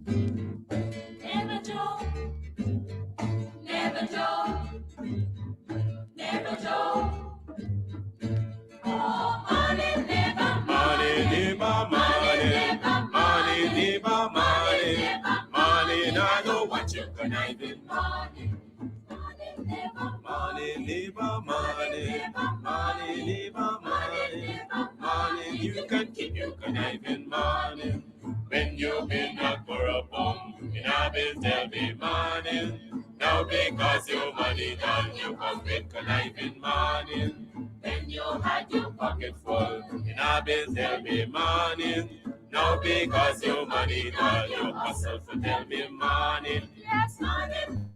Never joke, never joke, never joke. Oh, money never, money never, money never, money never, money never, money. I know what you conniving, money. Money never, money never, money never, money. You can keep your conniving money. When you've been knocked for a bum, in a bill tell me money. Now because your money done, you come with conniving money. When you had your pocket full, in a bill tell me money. Now because your money done, you hustle for tell me money. Yes, money.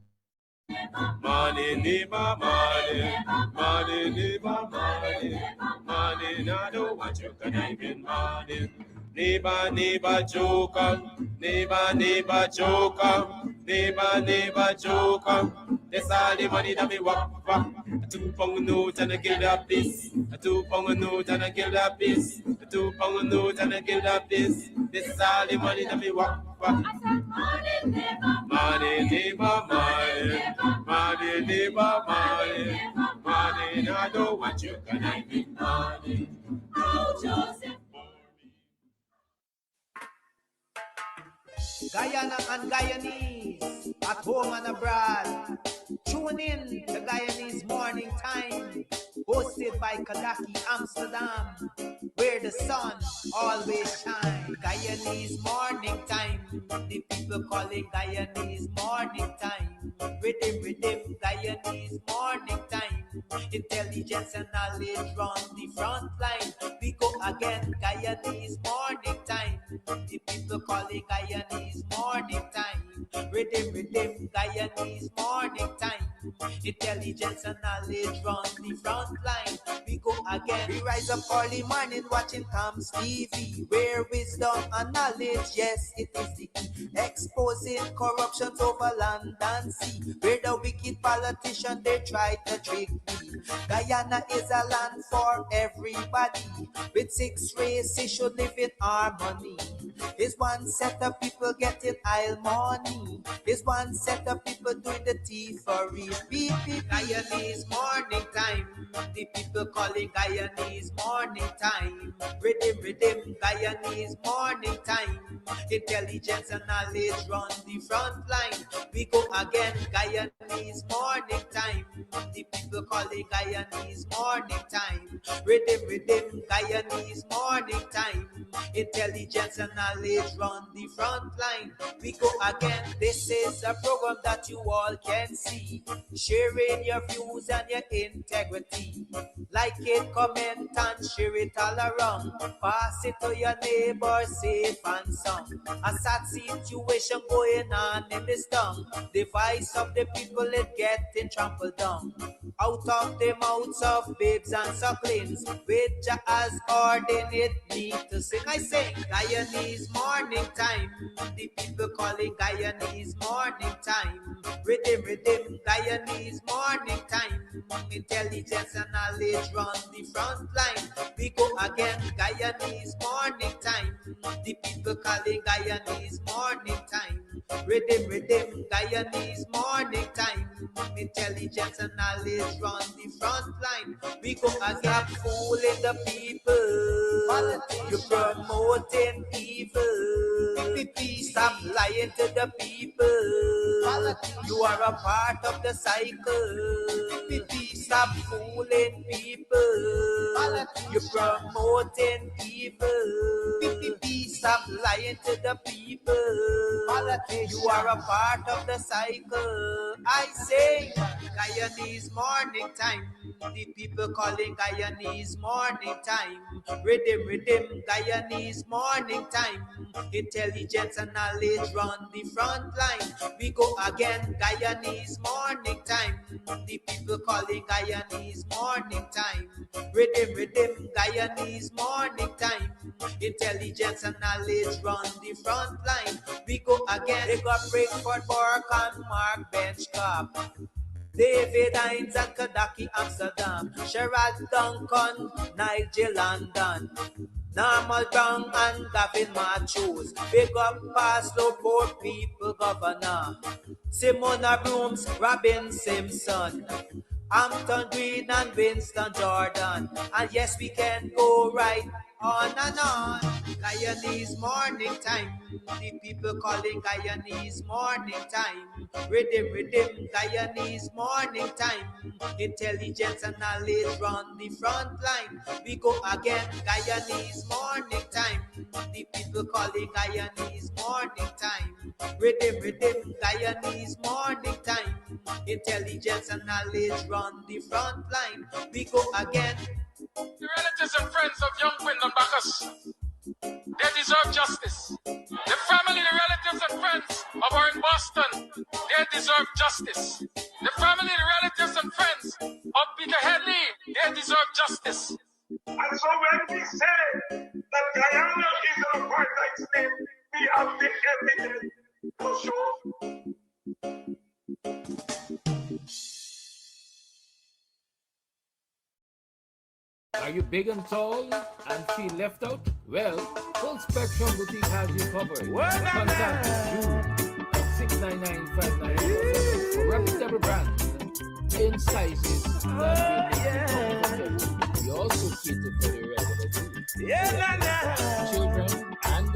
Money, never, money, money, never, money, money. Now I don't want you conniving money. Neighbor, joker, neighbor, joker, neighbor, joker. That's all the money that me walk. A 2 pound note and a kill that piece. A 2 pound note and a kill that piece. A 2 pound note and a kill that piece. This is all the money that me walk. I said money, never, money, never, money, money, never, money, money. I don't want you conniving money. Oh, Joseph. Guyana and Guyanese, at home and abroad. Tune in to Guyanese Morning Time, hosted by Kadaki Amsterdam, where the sun always shines. Guyanese Morning Time, the people call it Guyanese Morning Time. Rhythm, Guyanese Morning Time. Intelligence and knowledge run the front line. We go again, Guyanese Morning Time. The people call it Guyanese Morning Time. Rhythm, Guyanese Morning Time. Intelligence and knowledge run the front line. We go again. We rise up early morning watching Tom's TV, where wisdom and knowledge, yes, it is the key. Exposing corruption over land and sea, where the wicked politicians, they try to trick me. Guyana is a land for everybody. With 6 races should live in harmony. It's one set of people getting aisle money. It's one set of people doing the thievery. Guyanese Morning Time. The people calling Guyanese Morning Time. Rhythm, Guyanese Morning Time. Intelligence and knowledge run the front line. We go again, Guyanese Morning Time. The people calling Guyanese Morning Time. Rhythm, Guyanese Morning Time. Intelligence and knowledge run the front line. We go again. This is a program that you all can see, sharing your views and your integrity. Like it, comment and share it all around. Pass it to your neighbor, safe and sound. A sad situation going on in this town. The voice of the people is getting trampled down. Out of the mouths of babes and sucklings, which has ordained me to sing. I sing Guyanese Morning Time. The people calling Guyanese Morning Time. Rhythm, Guyanese Morning Time. Intelligence and knowledge run the front line. We go again, Guyanese Morning Time. The people calling Guyanese Morning Time. Rhythm, Guyanese Morning Time. Intelligence and knowledge run the front line. We go again, fooling the people. You're promoting evil. Stop lying to the people. You are a part of the cycle. Stop fooling people. You're promoting evil. Stop lying to the people. You are a part of the cycle. I say Guyanese Morning Time. The people calling Guyanese Morning Time. Rhythm, Guyanese Morning Time. Intelligence and knowledge run the front line. We go again, Guyanese Morning Time. The people calling Guyanese Morning Time. Rhythm, Guyanese Morning Time. Intelligence and knowledge run the front line. We go again. They got Breakford, Bork and Mark Benchcop. David Hines and Kadaki Amsterdam. Sherrod Duncan, Nigel London. Normal Brown and Gavin Matthews. Big up Pastor, poor people governor. Simona Brooms, Robin Simpson. Hampton Green and Winston Jordan. And yes, we can go right on and on. Guyanese morning time. The people calling Guyanese morning time. Rhythm, rhythm, Guyanese morning time. Intelligence and knowledge run the front line. We go again, Guyanese morning time. The people calling Guyanese morning time. Rhythm, rhythm, Guyanese morning time. Intelligence and knowledge run the front line. We go again. The relatives and friends of young Wyndham Bacchus, they deserve justice. The family, the relatives and friends of our in Boston, they deserve justice. The family, the relatives and friends of Peter Headley, they deserve justice. And so when we say that Guyana is an apartheid state, we have the evidence to show. Are you big and tall and feel left out? Well, Full Spectrum Boutique has you covered. Contact June at 699-5947 for reputable brands in sizes that will make you comfortable. We also cater for the regular children and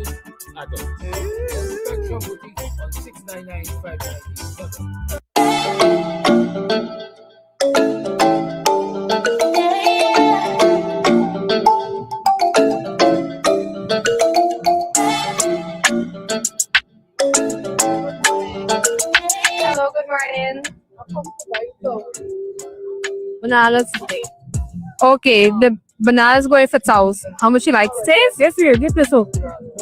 adults. Full Spectrum Boutique on 699-5947. Hello, good morning. Bananas today. Okay, the bananas going for $1,000. How much you like to taste? Yes, dear, get this up.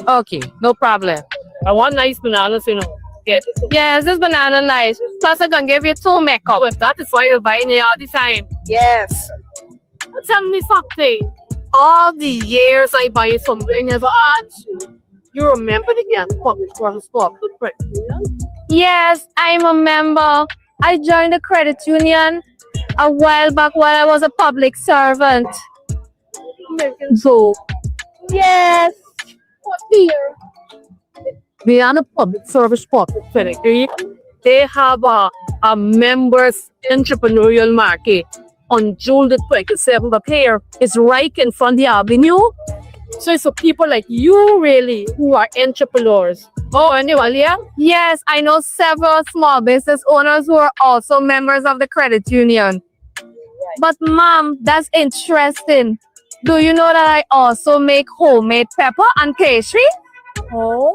Okay, no problem. I want nice bananas, you know. Get this up. Yes, this banana nice. Plus, I'm gonna give you 2 makeup. If that is why you're buying it all the time. Yes. Tell me something. All the years I buy something, never asked you. You remember the gas public transport? Yes, I'm a member. I joined the credit union a while back while I was a public servant. So, Yes. what dear? We are a public service public sector. They have a members entrepreneurial market on June the 27th of here. It's right in front of the avenue. So it's for people like you really who are entrepreneurs. Oh, anyone, yeah? Yes, I know several small business owners who are also members of the credit union. But mom, that's interesting. Do you know that I also make homemade pepper and pastry? Oh,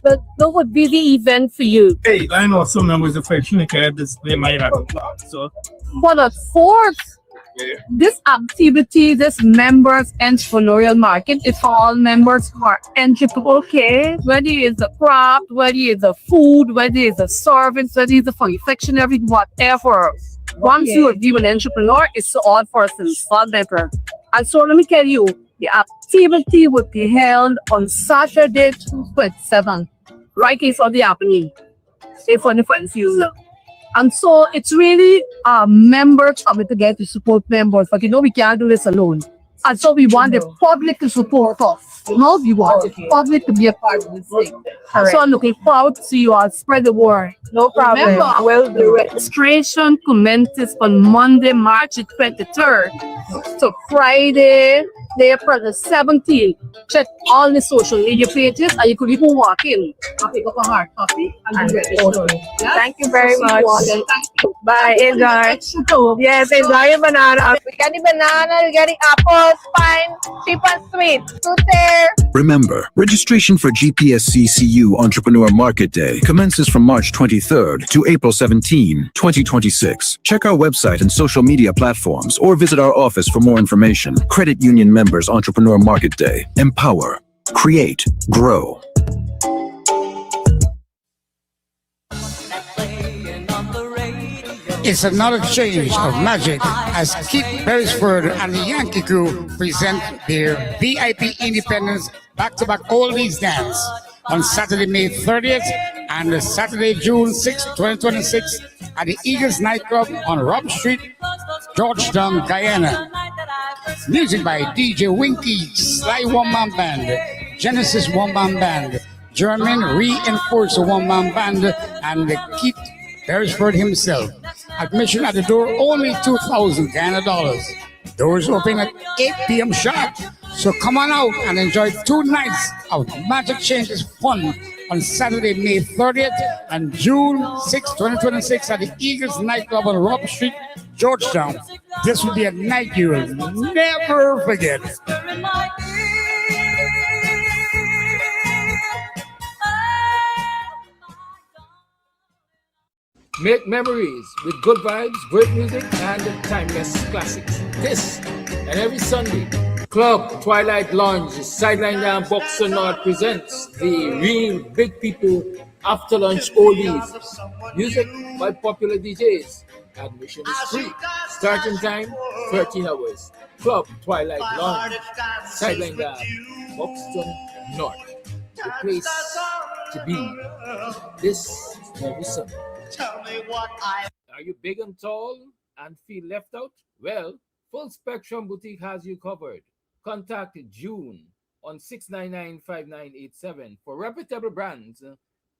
but that would be the event for you. Hey, I know some members of French have display my so But of course, this activity, this members entrepreneurial market is for all members who are entrepreneurs. Okay, whether it's the craft, whether it's the food, whether it's the service, whether it's the confectionery, whatever. Once you are an entrepreneur, it's all persons, all members. And so let me tell you, the activity will be held on Saturday, 27th, right in front of the avenue. Say for the friends user. And so it's really members coming together to support members. But you know, we can't do this alone. And so we want the public to support us. You know, we want the public to be a part of this thing. And so I'm looking forward to see you all spread the word. No problem. Remember, Will the registration commences on Monday, March the 23rd. So Friday, April the 17th. Check all the social media pages and you could even walk in and pick up a hard copy and do registration. Yes? Thank you very much. Thank you. Bye. Enjoy. Yes, enjoy your banana. We got the banana, we got the apples, fine, cheap and sweet. Fruit there. Remember, registration for GPSCCU Entrepreneur Market Day commences from March 23rd to April 17, 2026. Check our website and social media platforms or visit our office for more information. Credit Union Members Entrepreneur Market Day. Empower, create, grow. It's another change of magic as Keith Beresford and the Yankee Crew present their VIP Independence back-to-back oldies dance on Saturday, May 30th and Saturday, June 6, 2026 at the Eagles Nightclub on Rob Street, Georgetown, Guyana. Music by DJ Winky, Sly One Man Band, Genesis One Man Band, German Reinforced One Man Band, and Keith Beresford himself. Admission at the door only 2,000 Ghana dollars. Doors open at 8 p.m. sharp. So come on out and enjoy 2 nights of Magic Changes fun on Saturday, May 30th and June 6, 2026 at the Eagles Nightclub on Rob Street, Georgetown. This will be a night you will never forget. Make memories with good vibes, great music, and timeless classics. This and every Sunday, Club Twilight Lounge, Sideline Down Buxtonian presents the Real Big People After Lunch Oldies. Music by popular DJs. Admission is free. Starting time, 13 hours. Club Twilight Lounge, Sideline Down, Buxton North. The place to be. This every Sunday. Are you big and tall and feel left out? Well, Full Spectrum Boutique has you covered. Contact June on 699-5987 for reputable brands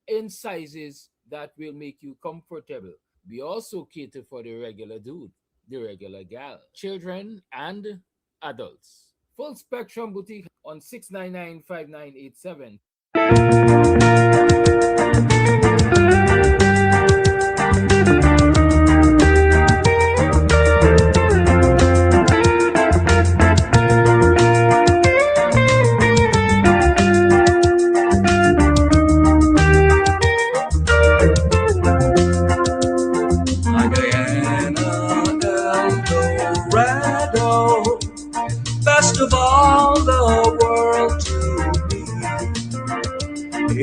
in sizes that will make you comfortable. We also cater for the regular dude, the regular gal, children and adults. Full Spectrum Boutique on 699-5987. Of all the world to be,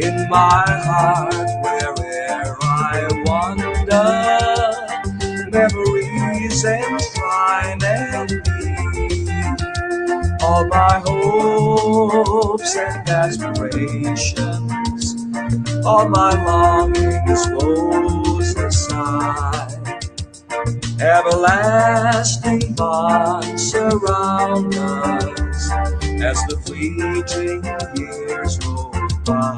in my heart, wherever I wander, memories entwine and me. All my hopes and aspirations, all my longings, woes aside. Everlasting bonds surround us as the fleeting years roll by.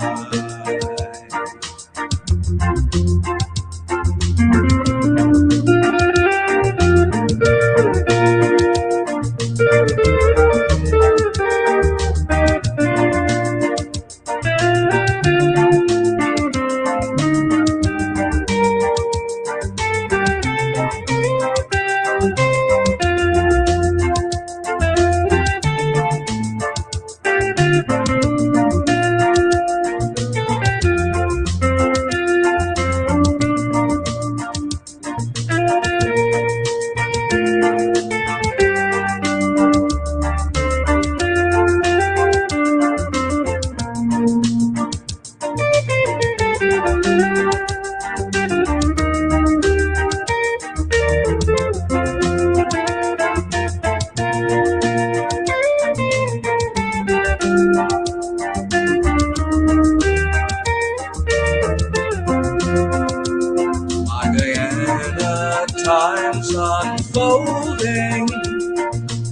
Unfolding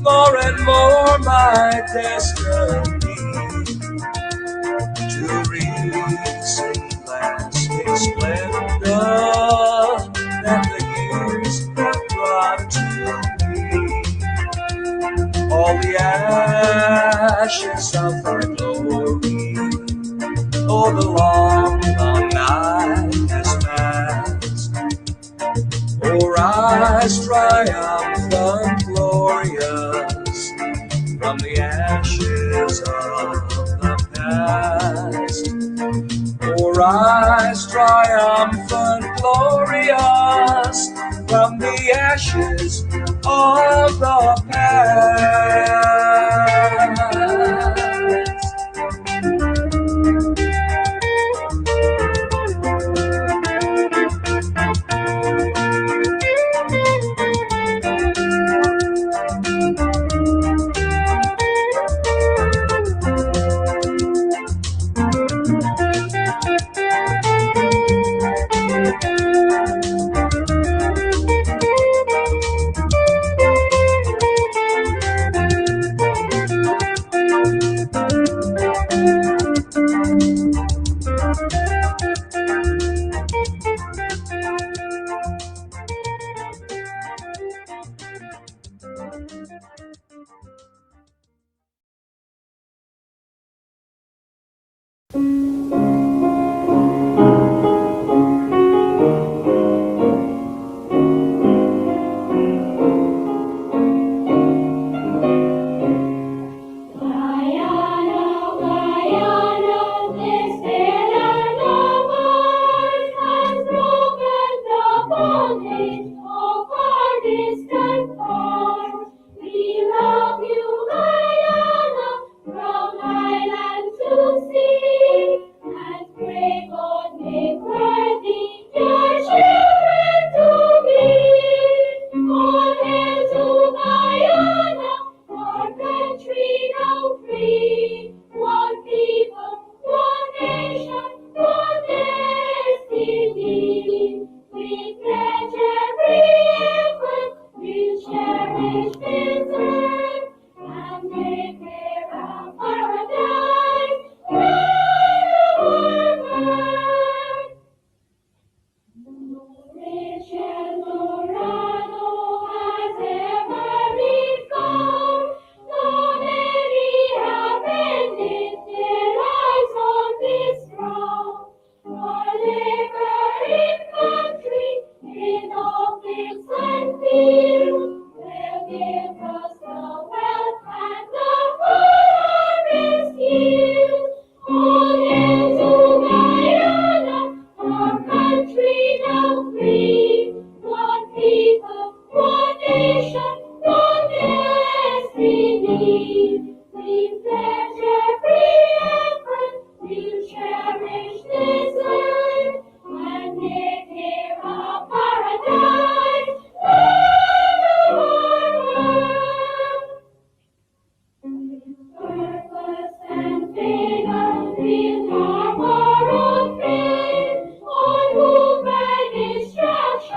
more and more my destiny to release in lasting splendor that the years have brought to me. All the ashes of thy glory, oh, the long, long night has passed. Oh, rise triumphant, glorious, from the ashes of the past. Oh, rise triumphant, glorious, from the ashes of the past. free. One people, one nation, one destiny. We pledge every effort, we'll cherish this land and make here a paradise. Purpose and vigor, we'll harbor on faith, unmoved by distraction.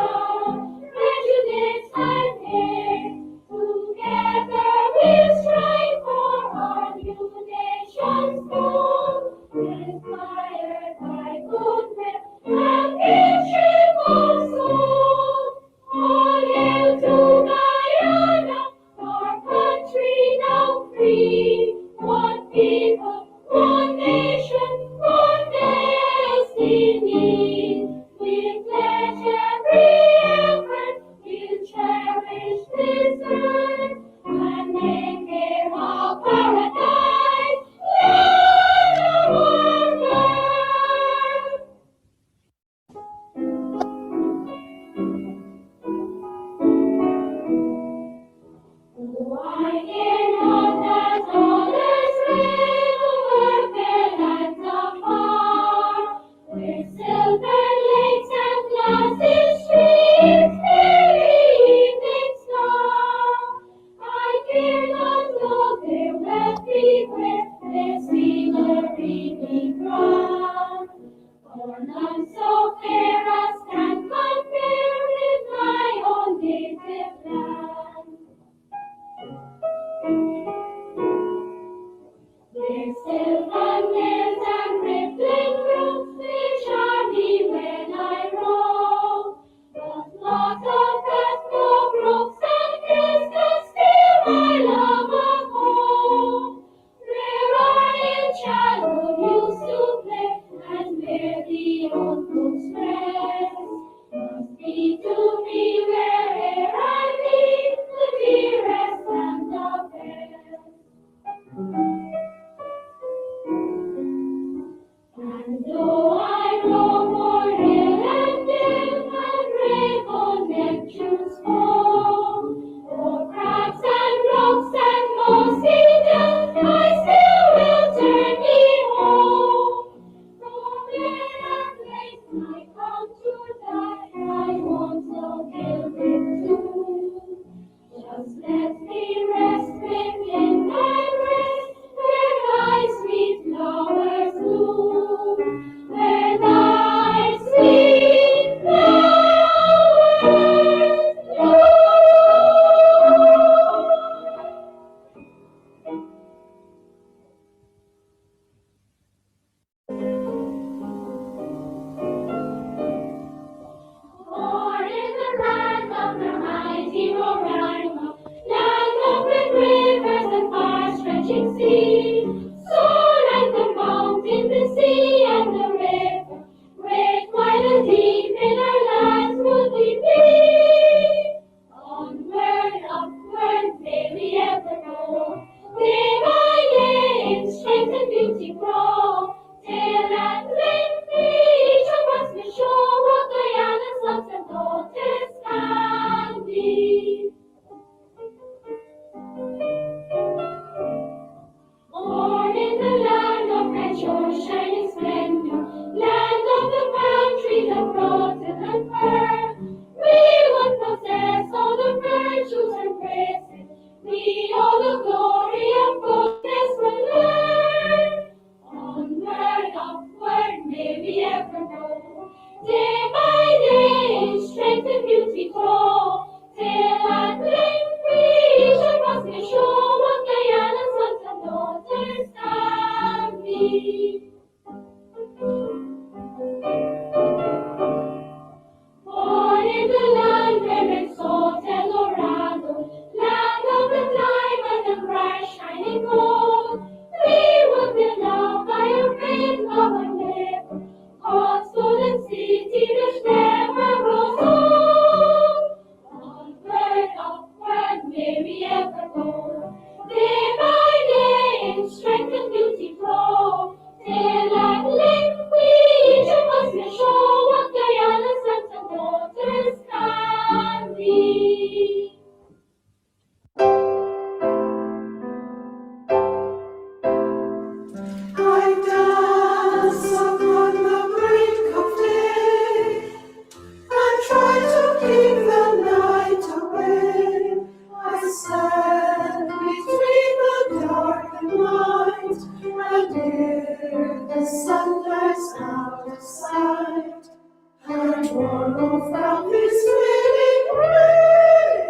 born of His saving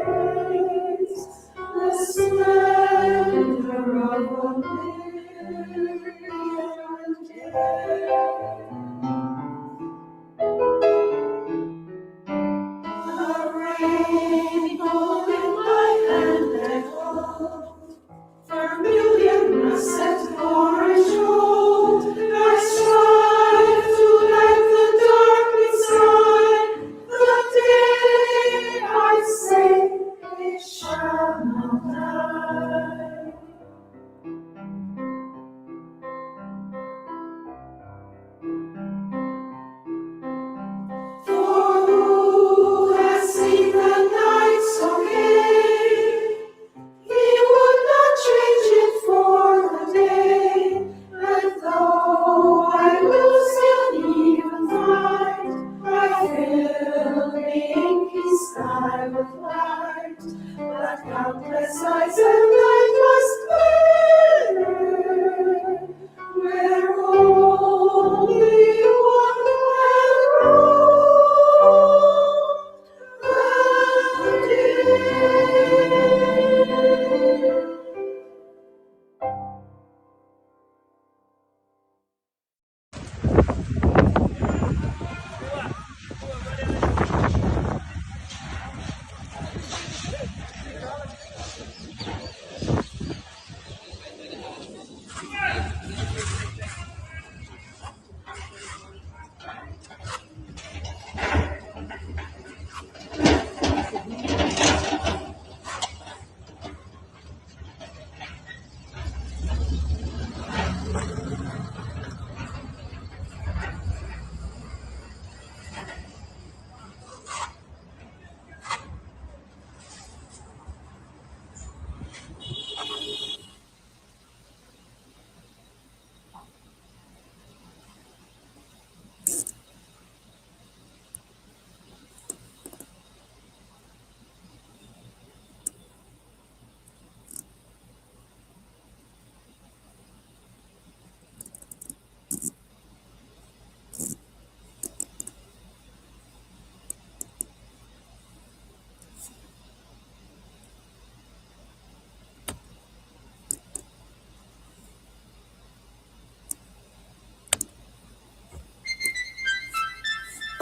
grace, the splendor of a million days. A rainbow in my hand and hold, vermilion russet orange gold. I strive to light the darkness side. The day I say it shall not die. For who has seen the night so gay? He would not change it for the day. And though I will still even find, I fill the inky sky with light. But countless nights and night must bear, where only one can rule the day.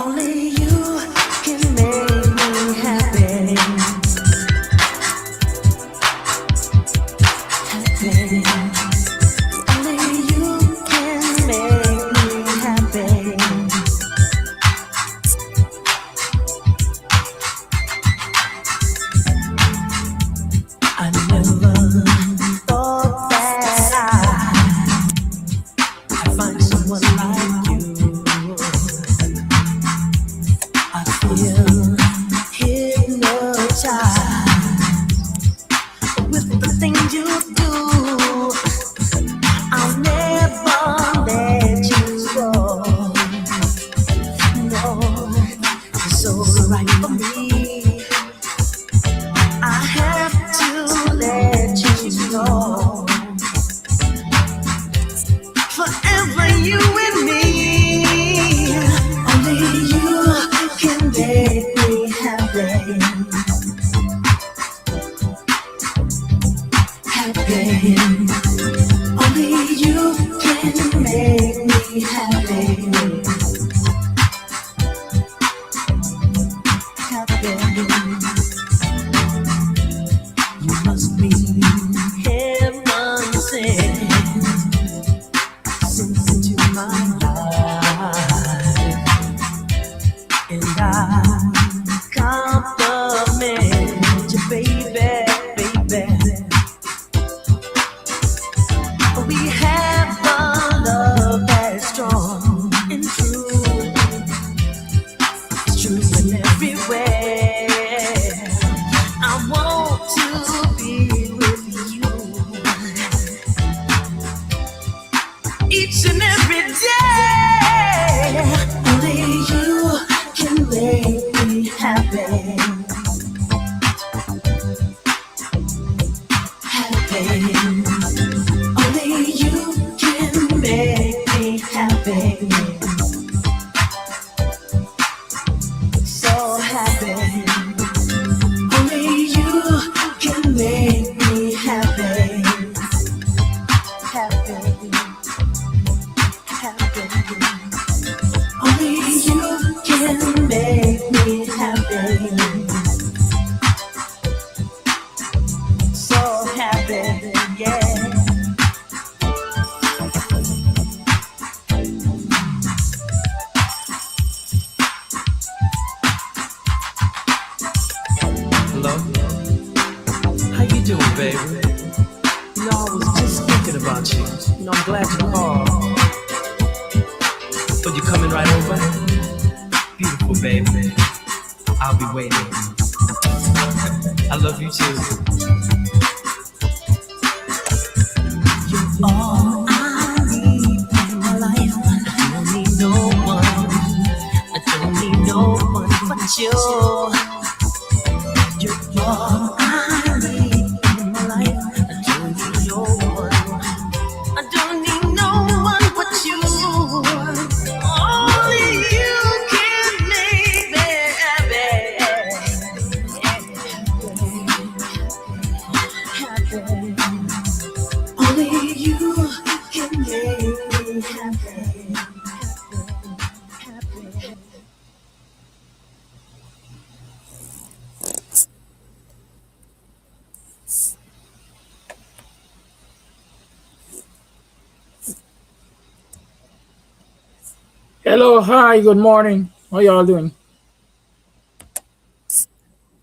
Only you can make me happy. Happy. Only you can make me happy. I never thought that I'd find someone like you. I feel hypnotized with the things you do. I'll never let you go. No, you're so right for me. I have to let you know. Forever you and me. Only you can make me happy. Happy. Only you can make me happy. Happy. You must be heaven sent into my life, and I compliment you, baby, baby. We have a love that's strong and true. It's true in everywhere. I want to be with you each and every day. Only you can make me happy. Happy. Only you can make me happy. baby. You know, I was just thinking about you. You know, I'm glad you called. So you coming right over? Beautiful, baby. I'll be waiting. I love you too. You're all I need in my life. I don't need no one. I don't need no one but you. You're all I need in my life. I don't need no one. I don't need no one but you. Only you can make me happy. Only you can make me happy. Hello, hi, good morning. How y'all doing?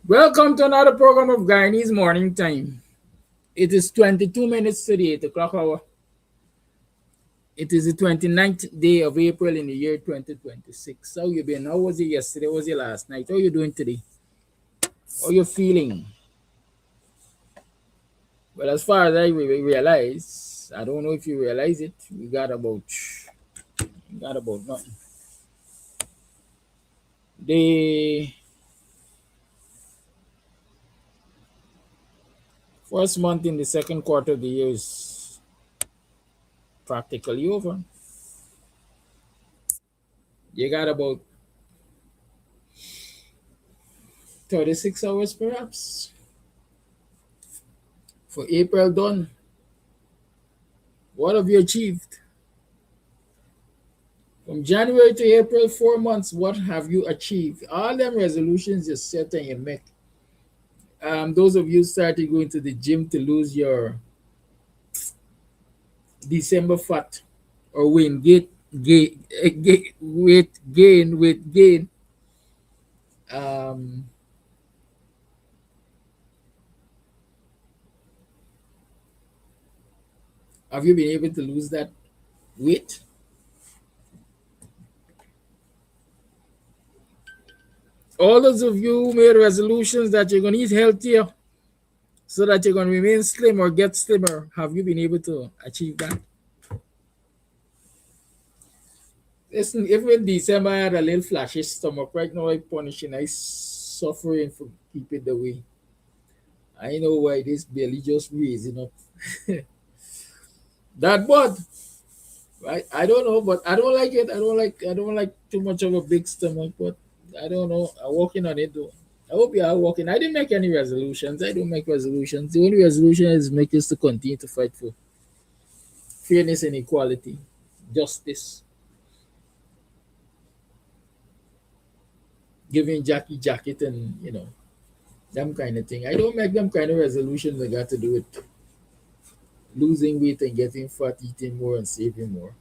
Welcome to another program of Guyanese Morning Time. It is 22 minutes to the 8 o'clock hour. It is the 29th day of April in the year 2026. How you been? How was it yesterday? How was it last night? How you doing today? How you feeling? Well, as far as I realize, I don't know if you realize it, we got about nothing. The first month in the second quarter of the year is practically over. You got about 36 hours perhaps for April done. What have you achieved? From January to April, 4 months, what have you achieved? All them resolutions you set and you make. Those of you started going to the gym to lose your December fat or weight gain. Have you been able to lose that weight? All those of you who made resolutions that you're going to eat healthier so that you're going to remain slim or get slimmer, have you been able to achieve that? Listen, even in December I had a little flashy stomach. Right now I'm punishing. I'm suffering for keeping the weight. I know why this belly just raising up. That bud, right? I don't know, but I don't like it. I don't like too much of a big stomach, but I don't know. I'm working on it though. I hope you are working. I didn't make any resolutions. I don't make resolutions. The only resolution is make us to continue to fight for fairness and equality, justice, giving Jackie jacket and them kind of thing. I don't make them kind of resolutions that got to do with losing weight and getting fat, eating more and saving more.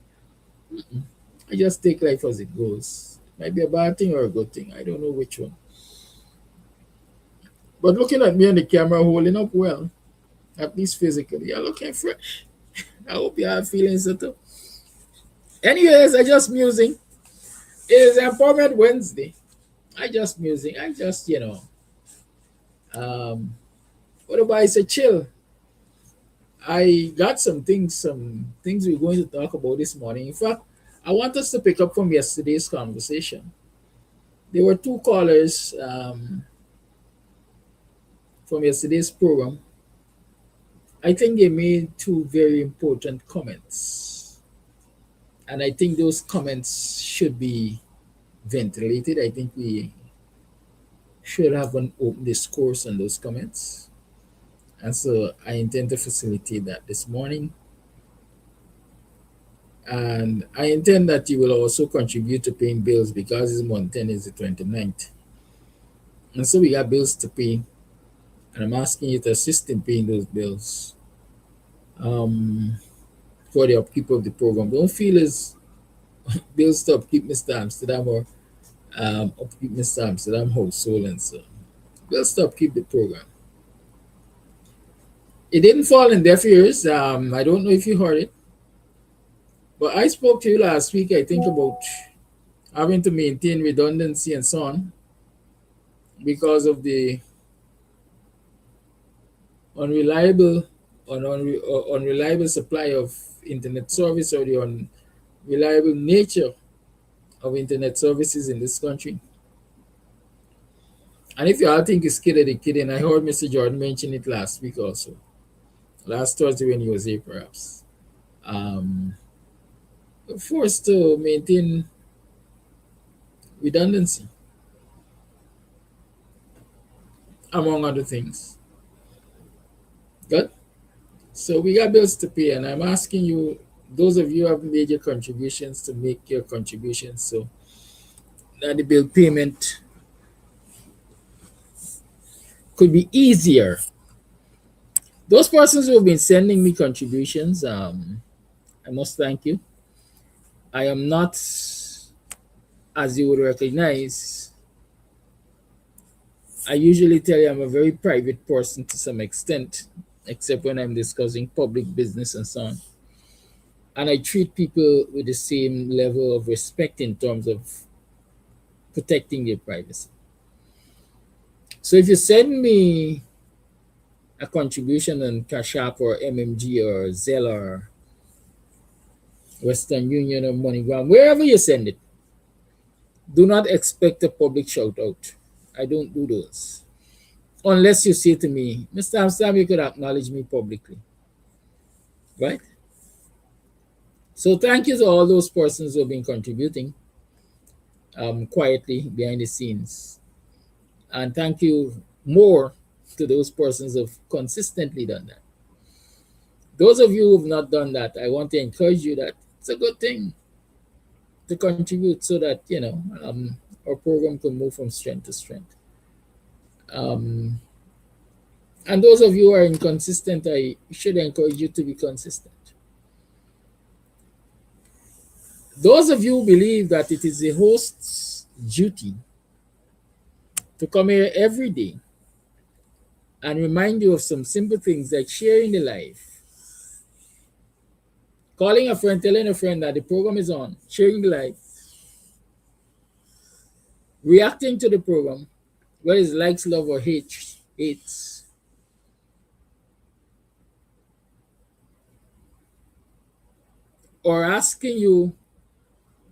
I just take life as it goes. Might be a bad thing or a good thing. I don't know which one. But looking at me on the camera holding up well, at least physically, you're looking fresh. I hope you have feelings too. Anyways, I just musing. It is Empowerment Wednesday. I just musing. I just, what about I say chill? I got some things we're going to talk about this morning. In fact, I want us to pick up from yesterday's conversation. There were two callers from yesterday's program. I think they made two very important comments. And I think those comments should be ventilated. I think we should have an open discourse on those comments. And so I intend to facilitate that this morning. And I intend that you will also contribute to paying bills because this month end is the 29th. And so we got bills to pay. And I'm asking you to assist in paying those bills for the upkeep of the program. Don't feel as bills to upkeep Mr. Amsterdam or upkeep Mr. Amsterdam household and so. Bills to upkeep the program. It didn't fall in deaf ears. I don't know if you heard it, but I spoke to you last week, I think, about having to maintain redundancy and so on because of the unreliable unreliable supply of internet service, or the unreliable nature of internet services in this country. And if you all think it's kidding, I heard Mr. Jordan mention it last week also, last Thursday when he was here, perhaps. Um, Forced to maintain redundancy, among other things. Good. So we got bills to pay, and I'm asking you, those of you who have made your contributions, to make your contributions so that the bill payment could be easier. Those persons who have been sending me contributions, I must thank you. I am not, as you would recognize, I usually tell you I'm a very private person to some extent, except when I'm discussing public business and so on. And I treat people with the same level of respect in terms of protecting their privacy. So if you send me a contribution on Cash App or MMG or Zelle or Western Union or MoneyGram, wherever you send it, do not expect a public shout out. I don't do those. Unless you say to me, Mr. Amsterdam, you could acknowledge me publicly. Right? So thank you to all those persons who have been contributing quietly behind the scenes. And thank you more to those persons who have consistently done that. Those of you who have not done that, I want to encourage you that it's a good thing to contribute so that, our program can move from strength to strength. And those of you who are inconsistent, I should encourage you to be consistent. Those of you who believe that it is the host's duty to come here every day and remind you of some simple things like sharing the life, calling a friend, telling a friend that the program is on, sharing the life, reacting to the program, whether it's likes, love, or hates, or asking you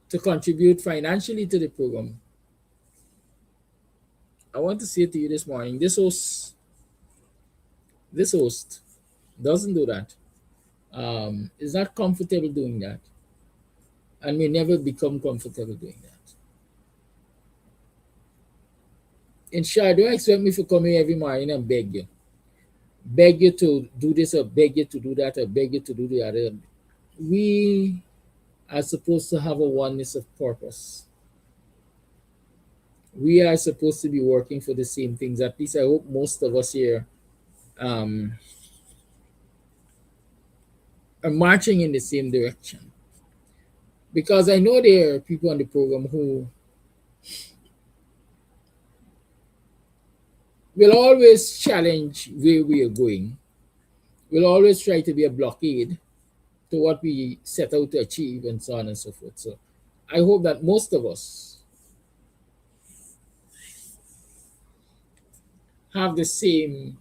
to contribute financially to the program. I want to say to you this morning, this host doesn't do that. Is not comfortable doing that, and may never become comfortable doing that. In short, don't expect me to come here every morning and beg you to do this, or beg you to do that, or beg you to do the other. We are supposed to have a oneness of purpose. We are supposed to be working for the same things. At least I hope most of us here are marching in the same direction. Because I know there are people on the program who will always challenge where we are going, will always try to be a blockade to what we set out to achieve, and so on and so forth. So I hope that most of us have the same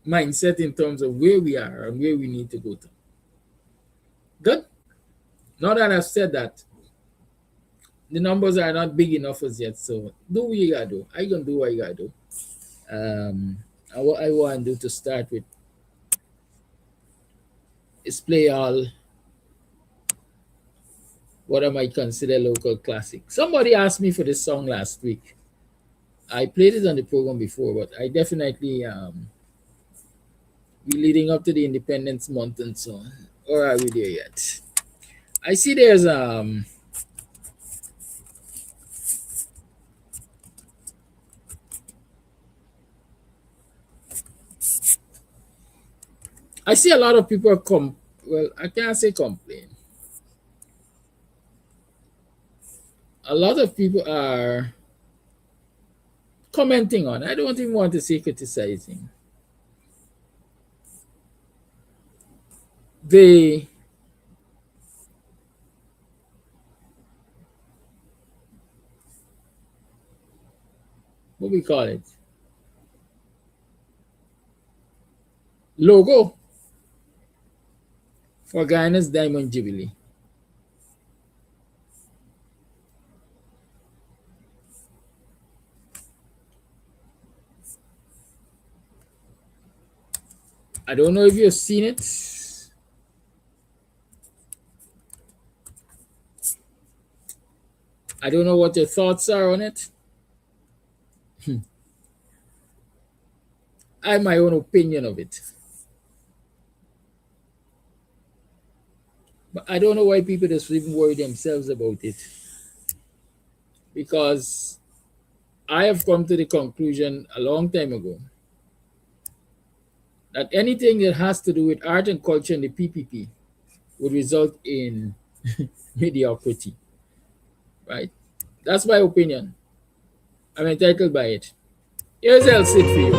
mindset in terms of where we are and where we need to go to. Good? Now that I've said that, the numbers are not big enough as yet, so do what you gotta do. I gonna do what you gotta do. What I want to do to start with is play all what I might consider local classic. Somebody asked me for this song last week. I played it on the program before, but I definitely be leading up to the Independence Month and so on. Or are we there yet? I see there's I see a lot of people well, I can't say complain. A lot of people are commenting on. I don't even want to say criticizing. What we call it? Logo for Guyane's Diamond Jubilee. I don't know if you've seen it. I don't know what your thoughts are on it. I have my own opinion of it. But I don't know why people just even worry themselves about it. Because I have come to the conclusion a long time ago that anything that has to do with art and culture in the PPP would result in mediocrity. Right? That's my opinion. I'm entitled by it. Here's Elsie for you.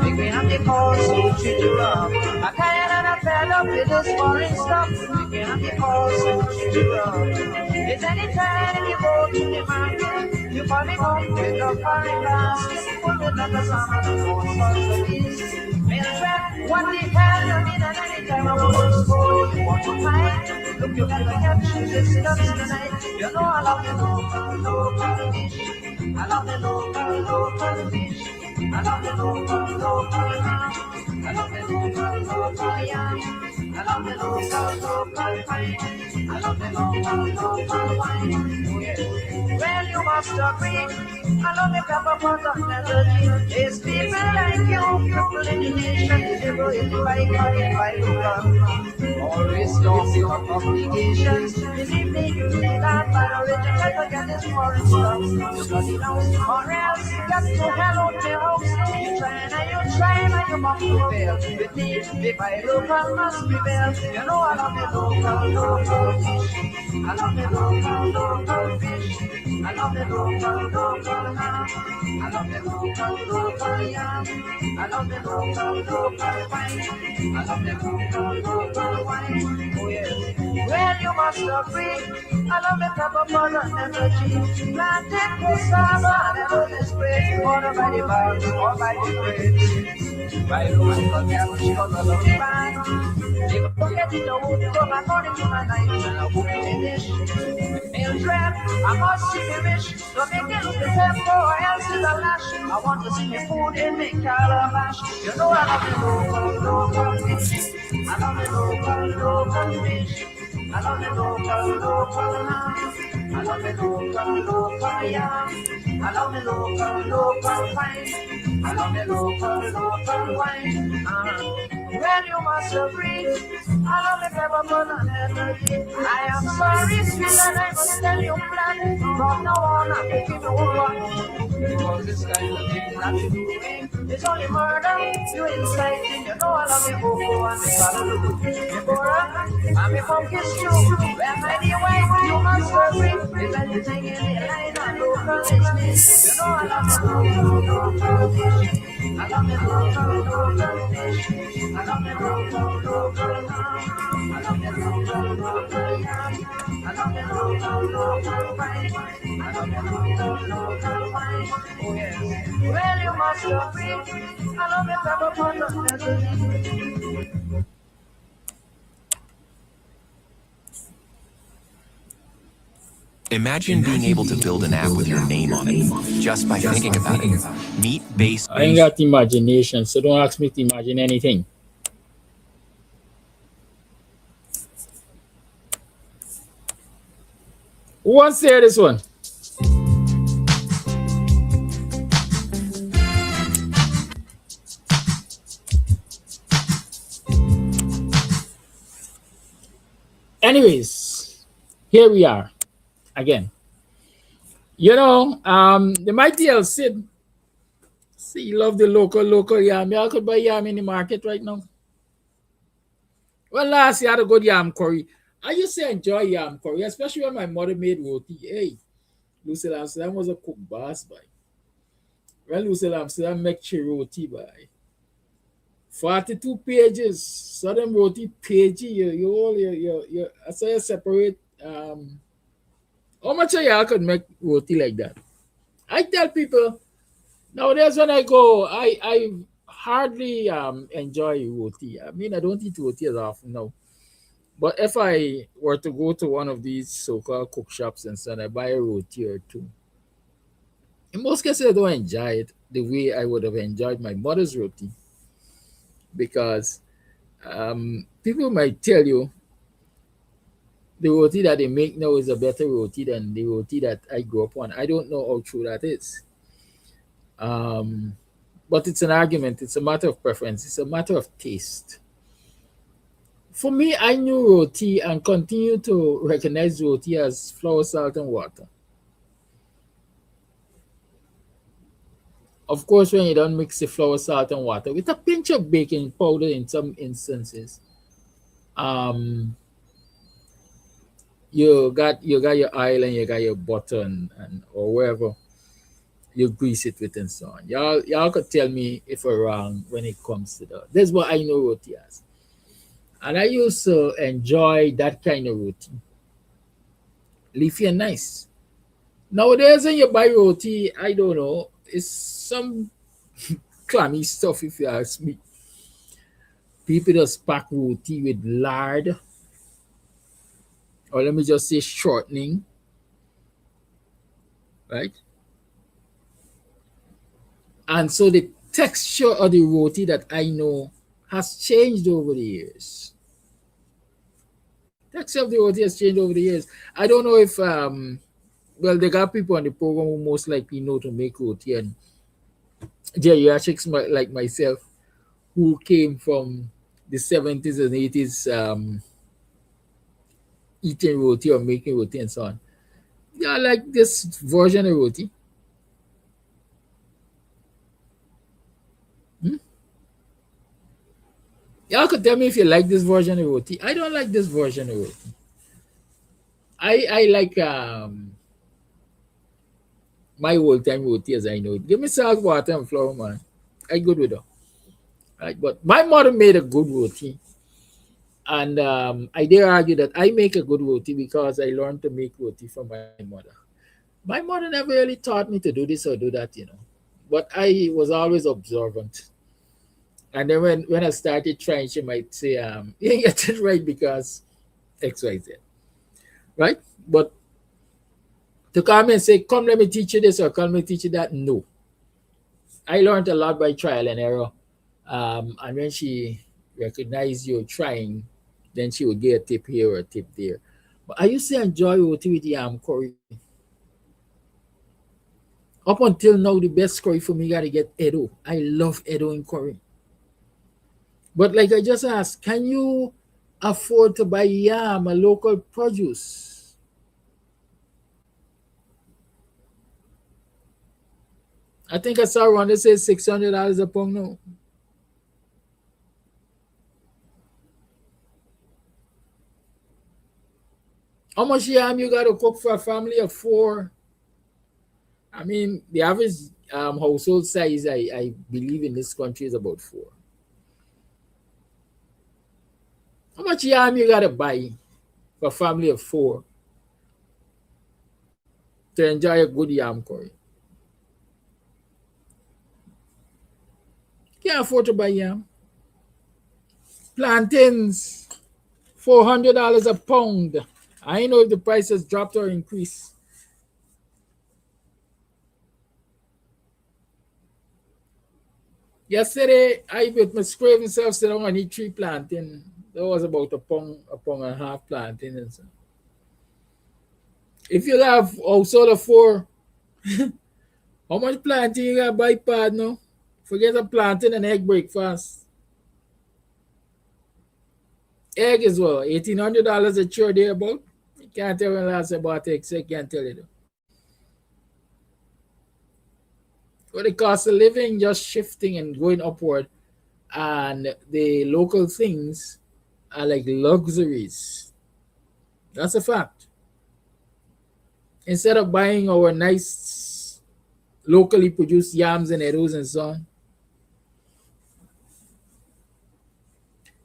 Make me happy cause so treat you wrong. I tired and I fed up with this foreign stuff. Make me happy cause so treat you wrong. It's anytime you go to the market, you call me home with a foreign glass. Put it on the summer and go for this. Mildred, what the hell you mean? And anytime I want to go, you want to fight. Look, you got to catch this stuff tonight. You know I love the local fish. I love the local fish. I love the local ham. I love the local yam. I love the local pine. I love the local wine. Oh, yeah. Well, you must agree. I love the pepper pot of melody. It's people like you, people in the nation. They go in by local. Always don't see your obligations. Believe me, you need that by original to get this foreign stuff. You study now, or else you got to hell out the house. You try and you must prevail. With me, the by local must prevail. You know I love the local fish. I love the local fish. I love the local ham. I love the local yam. I love the local wine. I love the local wine. Oh yes. Well, you must agree. I love the pepper pot and energy. Planted cassava and all this spray. Order by the bags or by the grapes. By the local cabbage color of the bag. They go get it the wood, go back on into my night and I'll cook finish. Mildred, I must see the wish. Don't make it look the tempo or else it's a lash. I want to see the food in the calabash. You know I love the local fish. I love the local fish. I love the local ham. I love the local yam. I love the local wine. I love the local wine. Well, you must agree. I love the pepper pot and energy. I am sorry, sweet, and I must tell you flat. From now on, I'm taking the one. Because this kind of thing that you doing is only murder. You inciting, you know I love you, Boko, and the Salud. Deborah, I'm a pumpkin stew. Well, my dear wife, you must agree. If anything in the line and local business, you know I love you, local fish. I love the local fish. I love the local ham. I love the local yam. I love the local wine. I love the local wine. Oh yes. Well, you must agree. I love the pepper pot of melody. Imagine being able to build an app with your name on it just by thinking about it. Meat-based. I ain't got imagination, so don't ask me to imagine anything. Who wants to hear this one? Anyways, here we are again. The mighty El Cid. See, love the local yam. Y'all could buy yam in the market right now. Well, last year I had a good yam curry. I used to enjoy yam curry, especially when my mother made roti. Hey, Lucille Amsterdam was a cook boss by. When Lucille Amsterdam make roti by 42 pages. So them roti page I say you separate how much of y'all could make roti like that? I tell people nowadays when I go, I hardly enjoy roti. I mean I don't eat roti as often now. But if I were to go to one of these so-called cook shops and so on, I buy a roti or two. In most cases, I don't enjoy it the way I would have enjoyed my mother's roti because people might tell you the roti that they make now is a better roti than the roti that I grew up on. I don't know how true that is. But it's an argument. It's a matter of preference. It's a matter of taste. For me, I knew roti and continue to recognize roti as flour, salt, and water. Of course, when you don't mix the flour, salt, and water with a pinch of baking powder in some instances, you got your oil and you got your butter and or wherever you grease it with and so on. Y'all could tell me if I'm wrong when it comes to that. That's what I know roti as. And I used to enjoy that kind of roti. Leafy and nice. Nowadays, when you buy roti, I don't know, it's some clammy stuff if you ask me. People just pack roti with lard, or let me just say shortening, right? And so the texture of the roti that I know has changed over the years. Texture of the roti has changed over the years. I don't know if well, they got people on the program who most likely know to make roti, and geriatrics like myself who came from the 70s and 80s eating roti or making roti and so on. Yeah, like this version of roti. Y'all could tell me if you like this version of roti. I don't like this version of roti. I like my old time roti as I know it. Give me salt, water, and flour, man. I good with that. Right, but my mother made a good roti. And I dare argue that I make a good roti because I learned to make roti from my mother. My mother never really taught me to do this or do that, But I was always observant. And then when I started trying, she might say, you get it right because XYZ. Right? But to come and say, come, let me teach you this or come, let me teach you that, no. I learned a lot by trial and error. And when she recognized you trying, then she would get a tip here or a tip there. But I used to enjoy roti with yam curry. Up until now, the best curry for me got to get Edo. I love Edo in curry. But like I just asked, can you afford to buy yam, a local produce? I think I saw one that says $600 a pound now. How much yam you got to cook for a family of 4? I mean, the average household size, I believe, in this country is about 4. How much yam you got to buy for a family of 4 to enjoy a good yam curry? Can't afford to buy yam. Plantains, $400 a pound. I know if the price has dropped or increased. Yesterday, I with my scrape myself said I want to eat 3 plantain. That was about a pound and a half plantain. And so. If you have household of 4, how much plantain you got to buy, partner? Forget a plantain and egg breakfast. Egg as well, $1,800 a chore there about. You can't tell when last I bought eggs, so I can't tell you though. But the cost of living just shifting and going upward, and the local things are like luxuries. That's a fact. Instead of buying our nice locally produced yams and arrows and so on,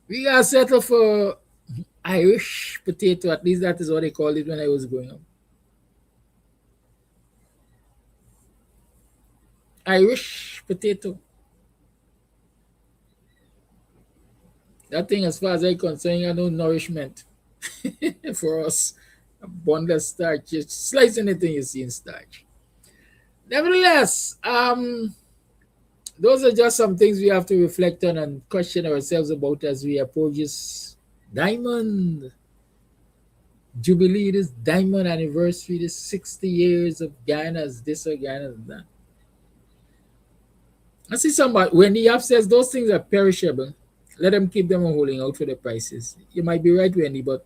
we gotta settle for Irish potato. At least that is what they called it when I was growing up. Irish potato. That thing, as far as I'm concerned, had no nourishment for us. A bundle of starch. You slice anything you see in starch. Nevertheless, those are just some things we have to reflect on and question ourselves about as we approach this diamond jubilee, this diamond anniversary, this 60 years of Guyana's this or Guyana's that. I see somebody when the app says those things are perishable, let them keep them on holding out for the prices. You might be right, Wendy, but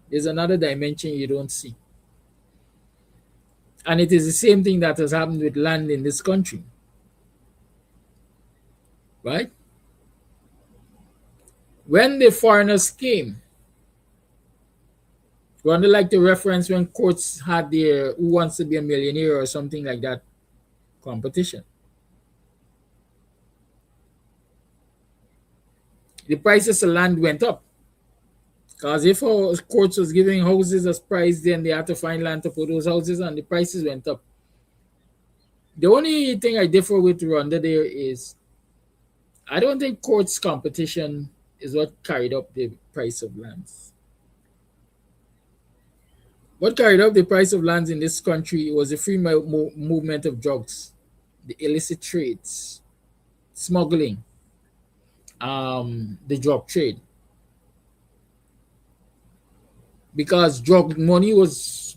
there's another dimension you don't see. And it is the same thing that has happened with land in this country. Right? When the foreigners came, wouldn't like to reference when courts had their Who Wants to Be a Millionaire or something like that competition. The prices of land went up. Because if our courts was giving houses as price, then they had to find land to put those houses on. The prices went up. The only thing I differ with Rhonda there is I don't think courts competition is what carried up the price of lands. What carried up the price of lands in this country was the free movement of drugs, the illicit trades, smuggling, the drug trade. Because drug money was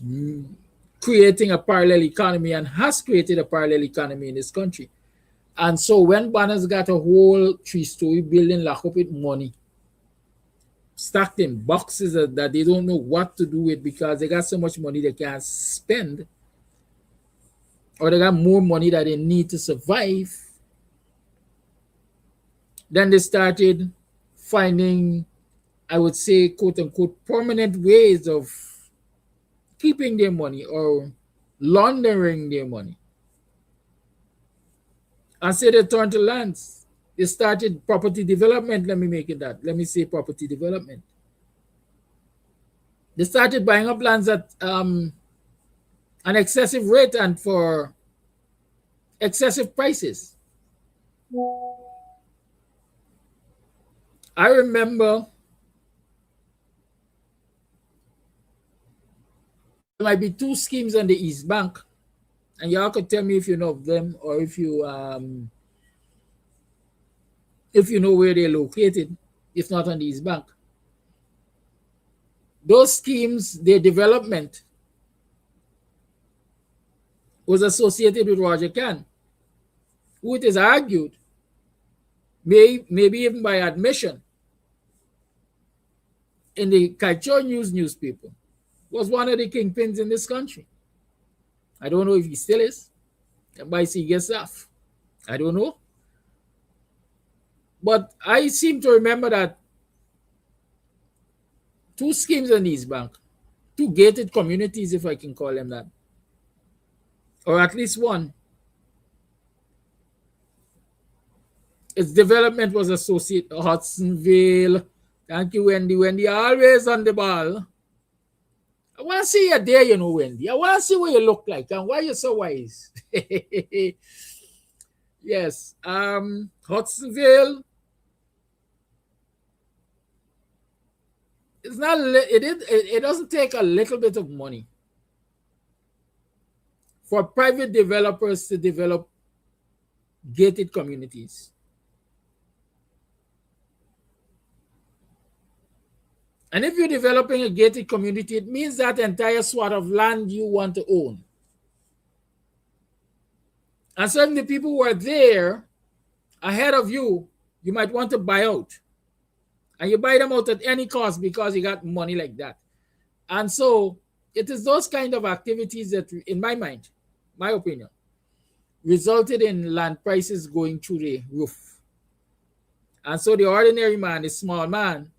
creating a parallel economy and has created a parallel economy in this country. And so when Banners got a whole 3-story building locked up with money, stacked in boxes that they don't know what to do with because they got so much money they can't spend, or they got more money that they need to survive, then they started finding, I would say, quote unquote, permanent ways of keeping their money or laundering their money. And so they turned to lands. They started property development. Let me make it that. Let me say property development. They started buying up lands at an excessive rate and for excessive prices. I remember there might be 2 schemes on the East Bank, and y'all could tell me if you know of them or if you know where they're located, if not on the East Bank. Those schemes, their development was associated with Roger Khan, who it is argued, maybe even by admission, in the Culture News newspaper, was one of the kingpins in this country. I don't know if he still is. By he gets off. I don't know. But I seem to remember that 2 schemes on East Bank, 2 gated communities, if I can call them that, or at least one, its development was associated Hudsonville. Thank you, Wendy. Wendy, always on the ball. I want to see you there, Wendy. I want to see what you look like and why you're so wise. Yes. Hudsonville. It's not. It doesn't take a little bit of money for private developers to develop gated communities. And if you're developing a gated community, it means that entire swath of land you want to own. And some of the people who are there ahead of you, you might want to buy out. And you buy them out at any cost because you got money like that. And so it is those kind of activities that, in my mind, my opinion, resulted in land prices going through the roof. And so the ordinary man, the small man,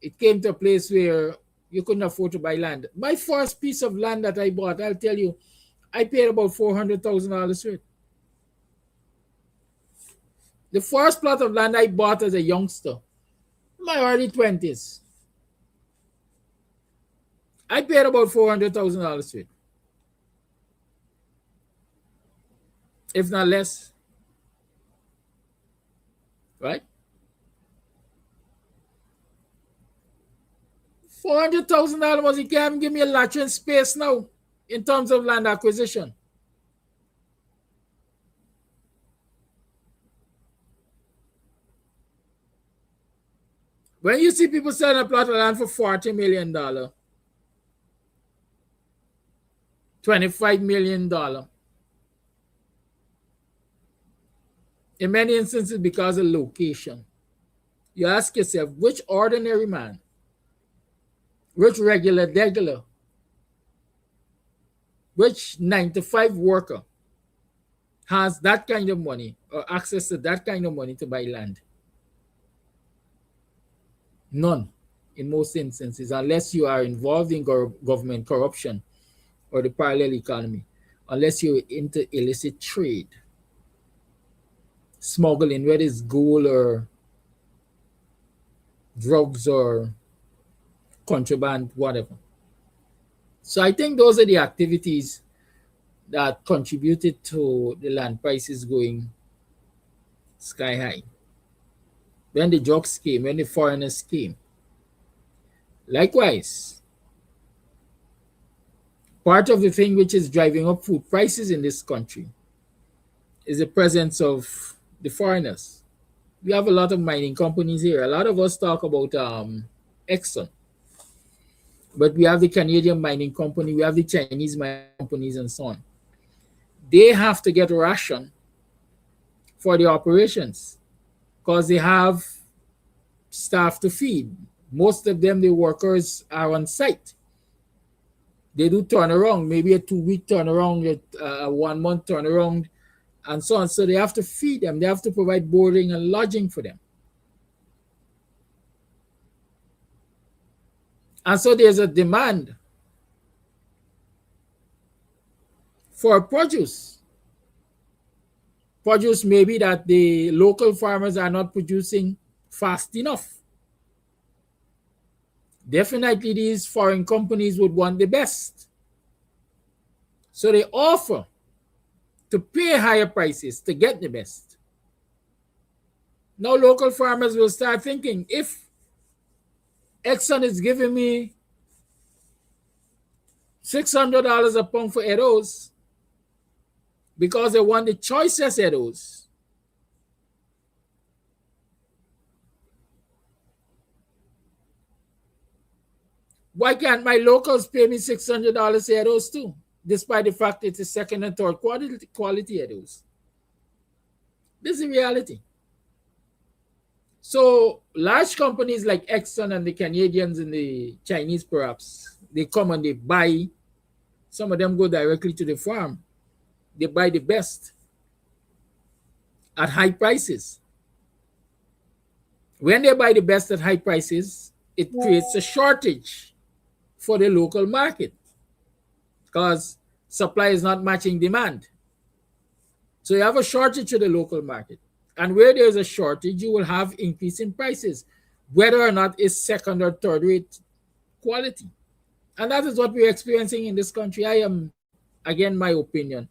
it came to a place where you couldn't afford to buy land. My first piece of land that I bought, I'll tell you, I paid about $400,000 for it. The first plot of land I bought as a youngster, in my early 20s, I paid about $400,000 for it, if not less. Right? $400,000 was, you can't give me a lot in space now in terms of land acquisition. When you see people selling a plot of land for $40 million, $25 million, in many instances because of location, you ask yourself, which ordinary man, which regular, which 9-to-5 worker has that kind of money or access to that kind of money to buy land? None, in most instances, unless you are involved in government corruption or the parallel economy, unless you're into illicit trade, smuggling, whether it's gold or drugs or contraband, whatever. So I think those are the activities that contributed to the land prices going sky high. When the drugs came, when the foreigners came. Likewise, part of the thing which is driving up food prices in this country is the presence of the foreigners. We have a lot of mining companies here. A lot of us talk about Exxon. But we have the Canadian mining company, we have the Chinese mining companies, and so on. They have to get a ration for the operations because they have staff to feed. Most of them, the workers, are on site. They do turnaround, maybe a 2-week turnaround, a 1-month turnaround, and so on. So they have to feed them. They have to provide boarding and lodging for them. And so there's a demand for produce. Produce maybe that the local farmers are not producing fast enough. Definitely these foreign companies would want the best. So they offer to pay higher prices to get the best. Now local farmers will start thinking, if Exxon is giving me $600 a pound for Edos because they want the choicest Edos, why can't my locals pay me $600 Edos too, despite the fact it's a second and third quality Edos? This is the reality. So large companies like Exxon and the Canadians and the Chinese perhaps, they come and they buy, some of them go directly to the farm. They buy the best at high prices. When they buy the best at high prices, it creates a shortage for the local market because supply is not matching demand. So you have a shortage to the local market. And where there's a shortage, you will have increase in prices, whether or not it's second or third rate quality. And that is what we're experiencing in this country. I am, again, my opinion,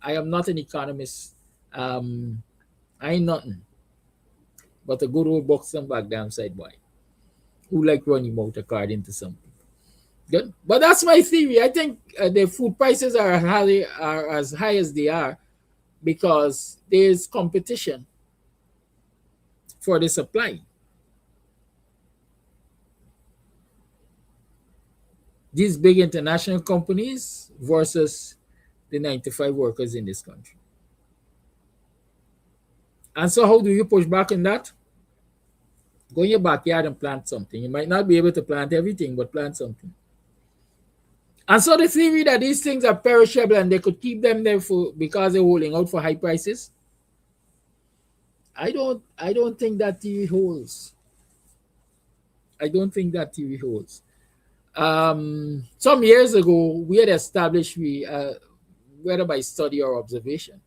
I am not an economist. I ain't nothing but a good old Buxton back damn side boy who like running mouth according to some people. Good. But that's my theory. I think the food prices are as high as they are because there's competition for the supply. These big international companies versus the 9-to-5 workers in this country. And so how do you push back on that? Go in your backyard and plant something. You might not be able to plant everything, but plant something. And so the theory that these things are perishable and they could keep them there for because they're holding out for high prices, I don't think that theory holds. I don't think that theory holds. Some years ago, we had established, whether by study or observation,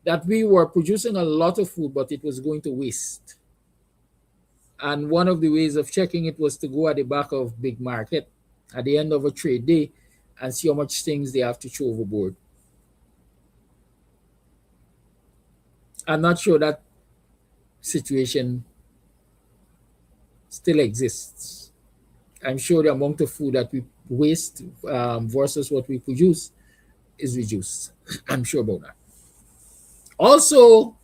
that we were producing a lot of food, but it was going to waste. And one of the ways of checking it was to go at the back of big market at the end of a trade day and see how much things they have to throw overboard. I'm not sure that situation still exists. I'm sure the amount of food that we waste versus what we produce is reduced. I'm sure about that. Also,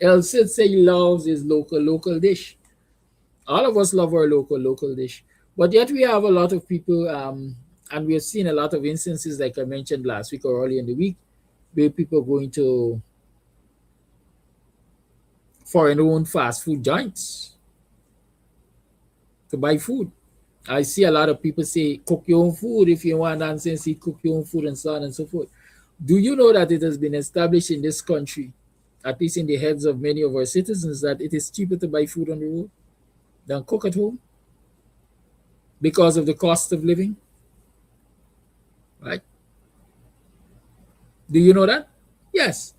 El Cid say he loves his local dish. All of us love our local dish. But yet we have a lot of people, and we have seen a lot of instances, like I mentioned last week or earlier in the week, where people are going to foreign-owned fast food joints to buy food. I see a lot of people say, cook your own food if you want nonsense, cook your own food and so on and so forth. Do you know that it has been established in this country, at least in the heads of many of our citizens, that it is cheaper to buy food on the road than cook at home because of the cost of living? Right? Do you know that? Yes.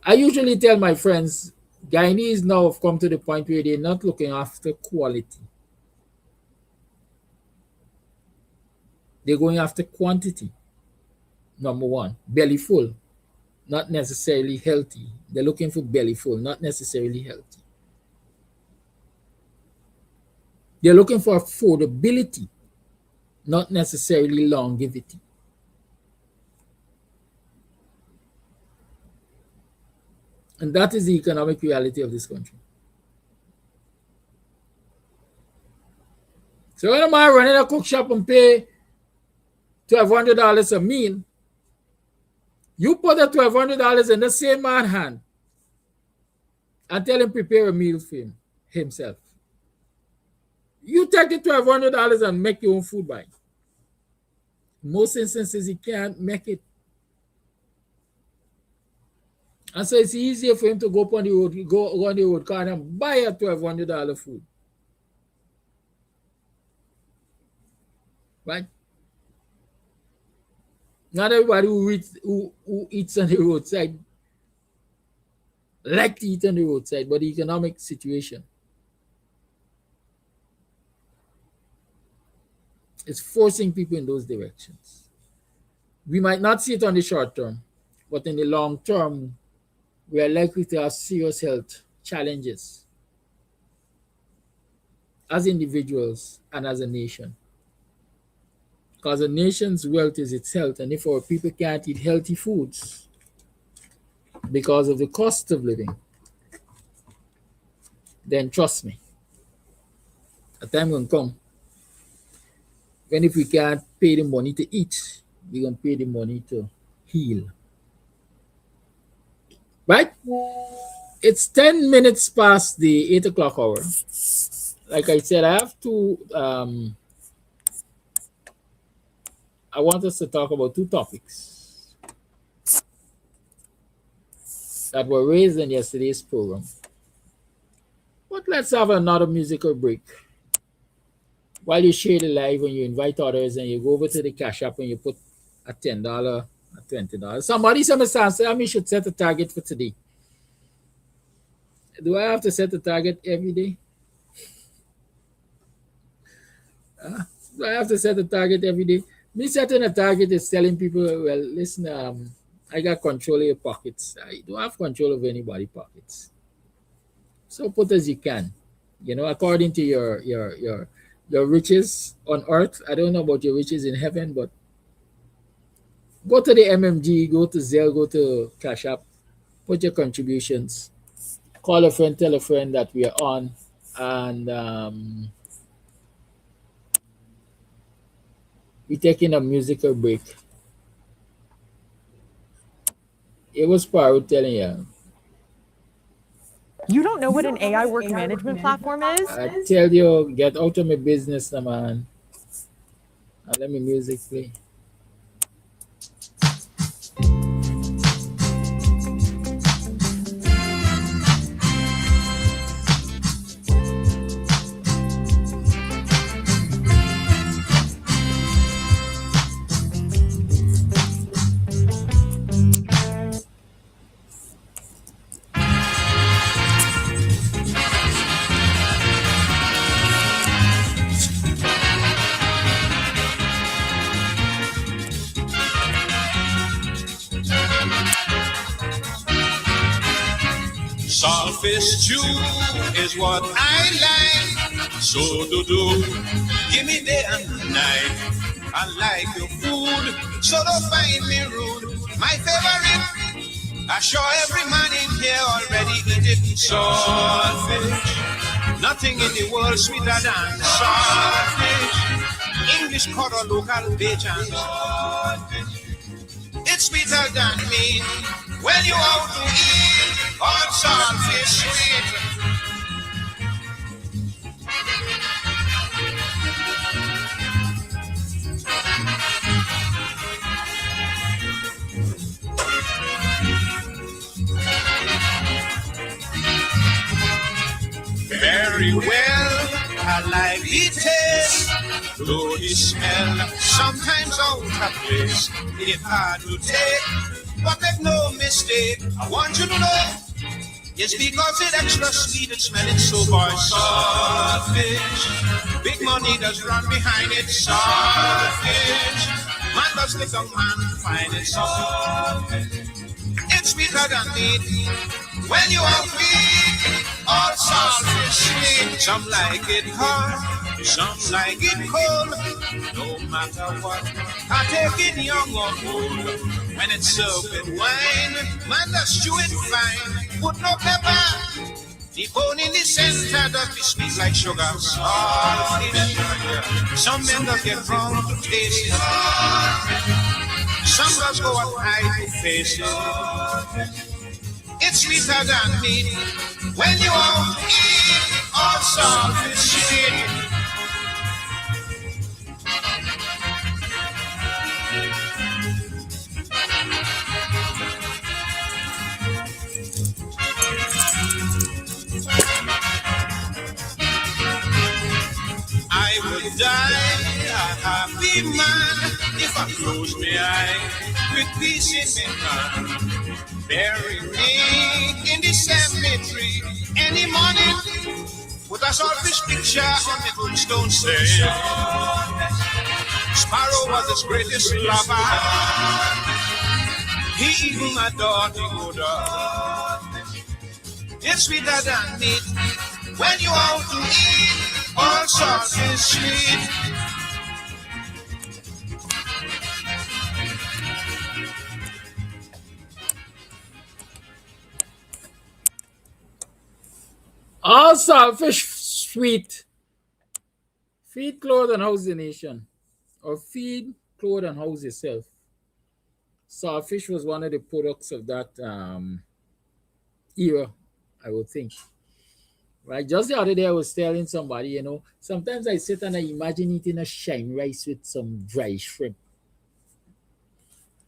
I usually tell my friends, Guyanese now have come to the point where they're not looking after quality. They're going after quantity. Number one, belly full, not necessarily healthy. They're looking for belly full, not necessarily healthy. They're looking for affordability, not necessarily longevity. And that is the economic reality of this country. So when a man running a cook shop and pay $1,200 a meal, you put that $1,200 in the same man's hand and tell him prepare a meal for himself. You take the $1,200 and make your own food by. In most instances, he can't make it. And so it's easier for him to go on the road, go on the road car and buy a $1,200 food. Right? Not everybody who eats on the roadside like to eat on the roadside, but the economic situation is forcing people in those directions. We might not see it on the short term, but in the long term, we are likely to have serious health challenges as individuals and as a nation. Because a nation's wealth is its health, and if our people can't eat healthy foods because of the cost of living, then trust me, a time will come when if we can't pay the money to eat, we're going to pay the money to heal. Right? It's 10 minutes past the 8 o'clock hour. Like I said, I have to... I want us to talk about two topics that were raised in yesterday's program. But let's have another musical break. While you share the live and you invite others and you go over to the Cash App and you put a $10, a $20. Somebody said, I should set a target for today. Do I have to set a target every day? Do I have to set a target every day? Me setting a target is telling people, well, listen, I got control of your pockets. I don't have control of anybody's pockets. So put as you can, according to your riches on earth. I don't know about your riches in heaven, but go to the MMG, go to Zelle, go to Cash App, put your contributions, call a friend, tell a friend that we are on, and we're taking a musical break. It was Parut telling you. You don't know what an AI work management platform is? I tell you, get out of my business, man. And let me music play. Saltfish stew is what I like. So do. Give me day and night. I like your food, so don't find me rude. My favorite, I sure every man in here already eaten saltfish. Nothing in the world sweeter than saltfish. English cod or local bacon. It's sweeter than meat. When you out to eat, all saltfish sweet. Very well, I like the taste, though the smell sometimes out of place. It's hard to take, but make no mistake. I want you to know, it's because it's extra sweet and smelling so good. Saltfish, big money does run behind it. Saltfish, man does lick a man find it. Saltfish, it's sweeter than meat. When you are weak, all saltfish sweet. Some like it hot, some like it cold. No matter what, I take it young or old. When it's served with wine, man does chew it fine. Put no pepper, the bone in the center does be sweet like sugar. Saltfish, some men does get wrong to taste it. Some does go up high to face it. It's sweeter than meat. When you out to eat, all saltfish sweet. I would die a happy man if I close my eye with peace in my hand. Bury me in the cemetery any morning. Put a saltfish picture on the tombstone stand. Sparrow was his greatest lover. He even adored the odor. It's sweeter than meat. When you out to eat, all saltfish sweet. All saltfish sweet. Feed, clothe, and house the nation. Or feed, clothe, and house yourself. Saltfish was one of the products of that era, I would think. Right? Just the other day, I was telling somebody, sometimes I sit and I imagine eating a shine rice with some dry shrimp.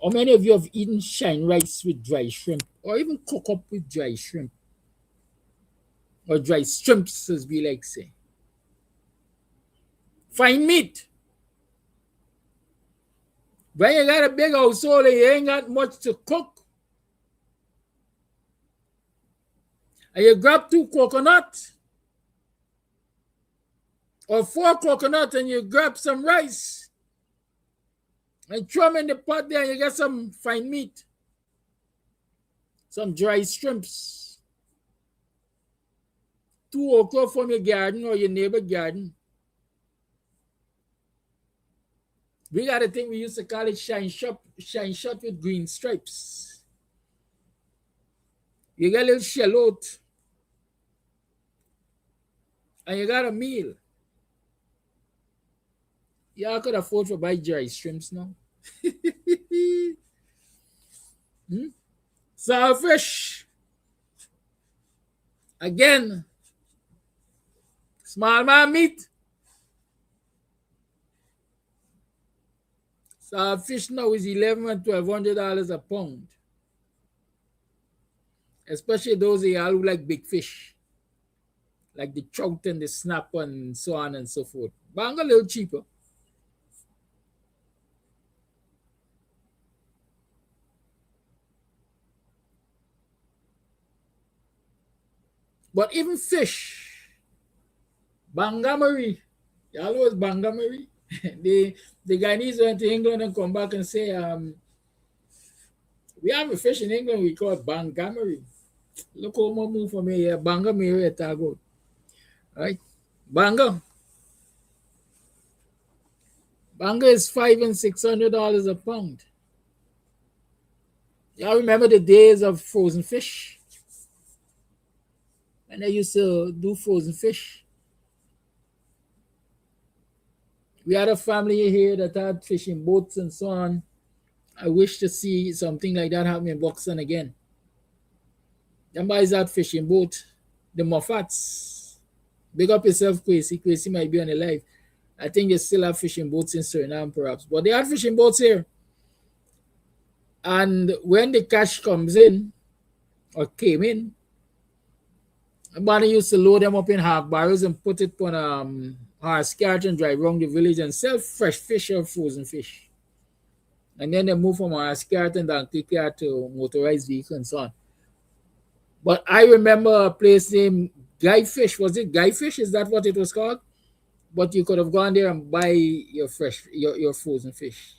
How many of you have eaten shine rice with dry shrimp? Or even cook up with dry shrimp? Or dry shrimps, as we like say. Fine meat. When you got a big household and you ain't got much to cook, and you grab 2 coconuts or 4 coconuts and you grab some rice and throw them in the pot there and you get some fine meat, some dry shrimps. 2 okra from your garden or your neighbor garden. We got a thing we used to call it shine shot with green stripes. You get a little shallot and you got a meal. Y'all could afford to buy dry shrimps now. Saltfish. Again. Small man meat. So our fish now is $1,100 and $1,200 a pound. Especially those that look like big fish, like the trout and the snapper and so on and so forth. Bang a little cheaper. But even fish, Bangamari, you always Bangamari. the Guyanese went to England and come back and say, we have a fish in England we call it Bangamari. Look how much move from here, Bangamari at Tago. Right? Banga. Banga is $500 and $600 a pound. Y'all remember the days of frozen fish? When they used to do frozen fish. We had a family here that had fishing boats and so on. I wish to see something like that happen in Buxton again. Somebody's that fishing boat, the Moffats. Big up yourself, Kwesi. Kwesi might be on the live. I think they still have fishing boats in Suriname, perhaps. But they had fishing boats here. And when the cash comes in, or came in, somebody used to load them up in half barrels and put it on our cart and drive around the village and sell fresh fish or frozen fish. And then they move from our cart and donkey cart to motorized vehicle and so on. But I remember a place named Guy Fish. Was it Guy Fish? Is that what it was called? But you could have gone there and buy your frozen fish.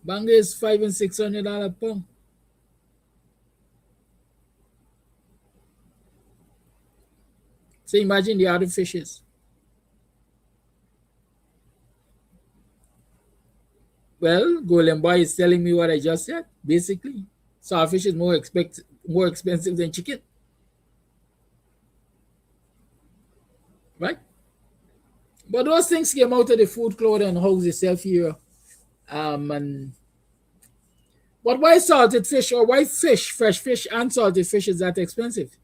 Banga is $500 and $600 a pound. So imagine the other fishes. Well, Golden Boy is telling me what I just said. Basically, sawfish is more expensive than chicken, right? But those things came out of the food, cloth, and house itself here. But why salted fish or why fish, fresh fish and salted fish is that expensive?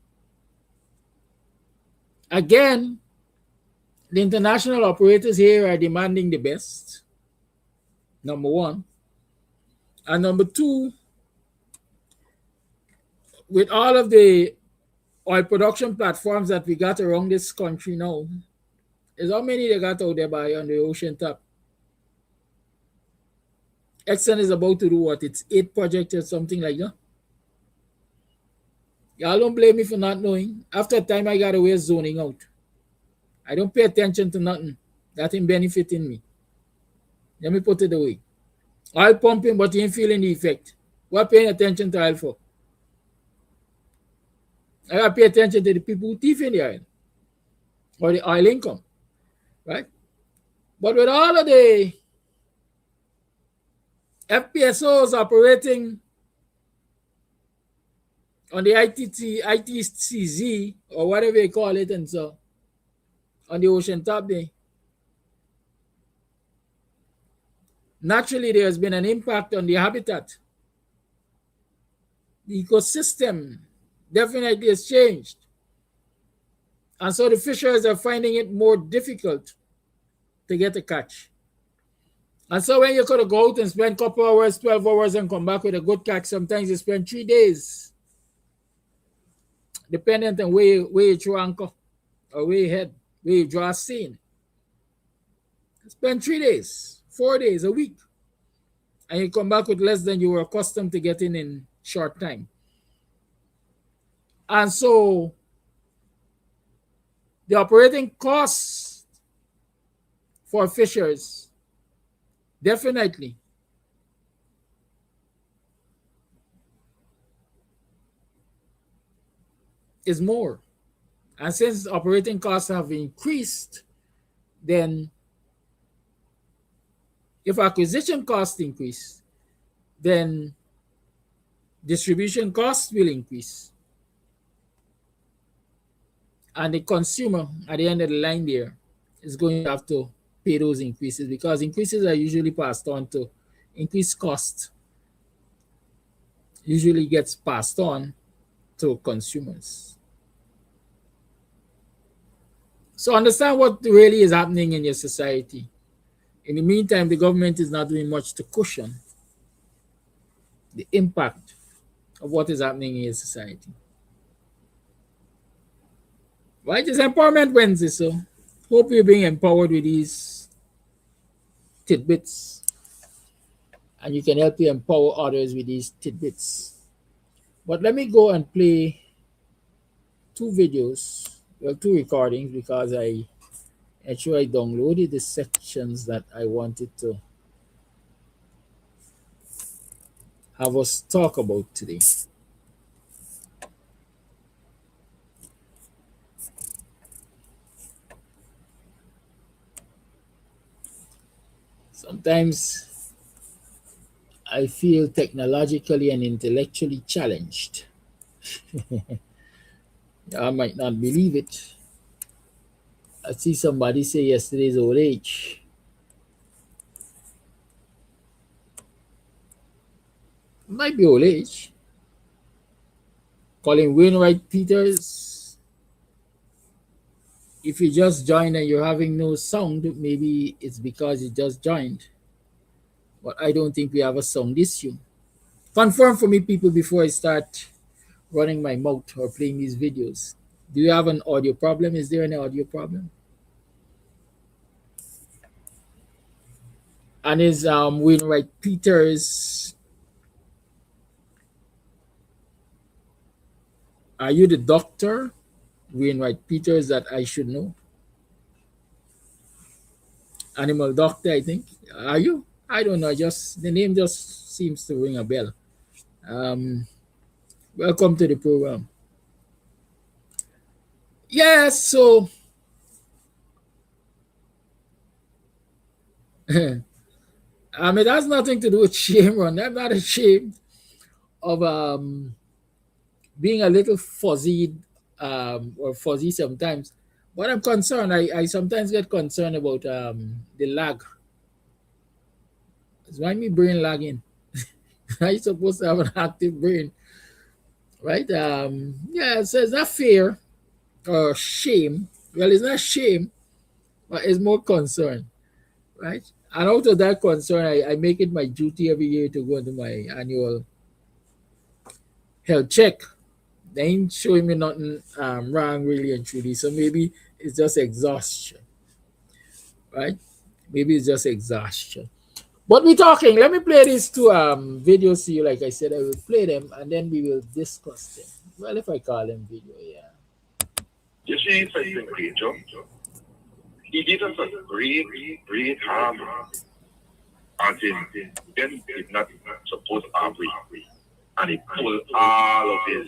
Again, the international operators here are demanding the best, number one. And number two, with all of the oil production platforms that we got around this country now, is how many they got out there on the ocean top? Exxon is about to do what? It's 8 projects or something like that. Y'all don't blame me for not knowing. After a time, I got away zoning out. I don't pay attention to nothing. That ain't benefiting me. Let me put it away. Oil pumping, but you ain't feeling the effect. What paying attention to oil for? I gotta pay attention to the people who thief in the oil or the oil income, right? But with all of the FPSOs operating on the ITCZ or whatever you call it, and so on the ocean top there, naturally there has been an impact on the habitat. The ecosystem definitely has changed. And so the fishers are finding it more difficult to get a catch. And so when you could go out and spend a couple hours, 12 hours and come back with a good catch, sometimes you spend 3 days, depending on where you throw anchor or where you head, where you draw a seine. Spend 3 days, 4 days, a week, and you come back with less than you were accustomed to getting in short time. And so the operating costs for fishers definitely is more. And since operating costs have increased, then if acquisition costs increase, then distribution costs will increase. And the consumer at the end of the line there is going to have to pay those increases, because increases are usually passed on to increased cost, usually gets passed on to consumers. So understand what really is happening in your society. In the meantime, the government is not doing much to cushion the impact of what is happening in your society. Right? It's Empowerment Wednesday, so hope you're being empowered with these tidbits, and you can help you empower others with these tidbits. But let me go and play two videos, well, two recordings, because I actually downloaded the sections that I wanted to have us talk about today. Sometimes I feel technologically and intellectually challenged. I might not believe it. I see somebody say yesterday's old age. It might be old age. Calling Wainwright Peters. If you just joined and you're having no sound, maybe it's because you just joined. But I don't think we have a sound issue. Confirm for me, people, before I start running my mouth or playing these videos. Do you have an audio problem? Is there an audio problem? And is Wainwright Peters, are you the doctor, Wainwright Peters, that I should know? Animal doctor, I think. Are you? I don't know. Just the name just seems to ring a bell. Welcome to the program. Yes, so it has nothing to do with shame, Ron. I'm not ashamed of being a little fuzzy or fuzzy sometimes, but I'm concerned. I sometimes get concerned about the lag. It's why me brain lagging. I'm supposed to have an active brain, right? Yeah, so it's not fear or shame. Well, it's not shame, but it's more concern, right? And out of that concern, I make it my duty every year to go into my annual health check. They ain't showing me nothing wrong, really and truly. So maybe it's just exhaustion, right? Maybe it's just exhaustion. But we're talking. Let me play these two videos to you. Like I said, I will play them and then we will discuss them. Well, if I call them video, yeah. You see, President Granger, he did us a great harm. As in, then did not support our way. And he pulled all of his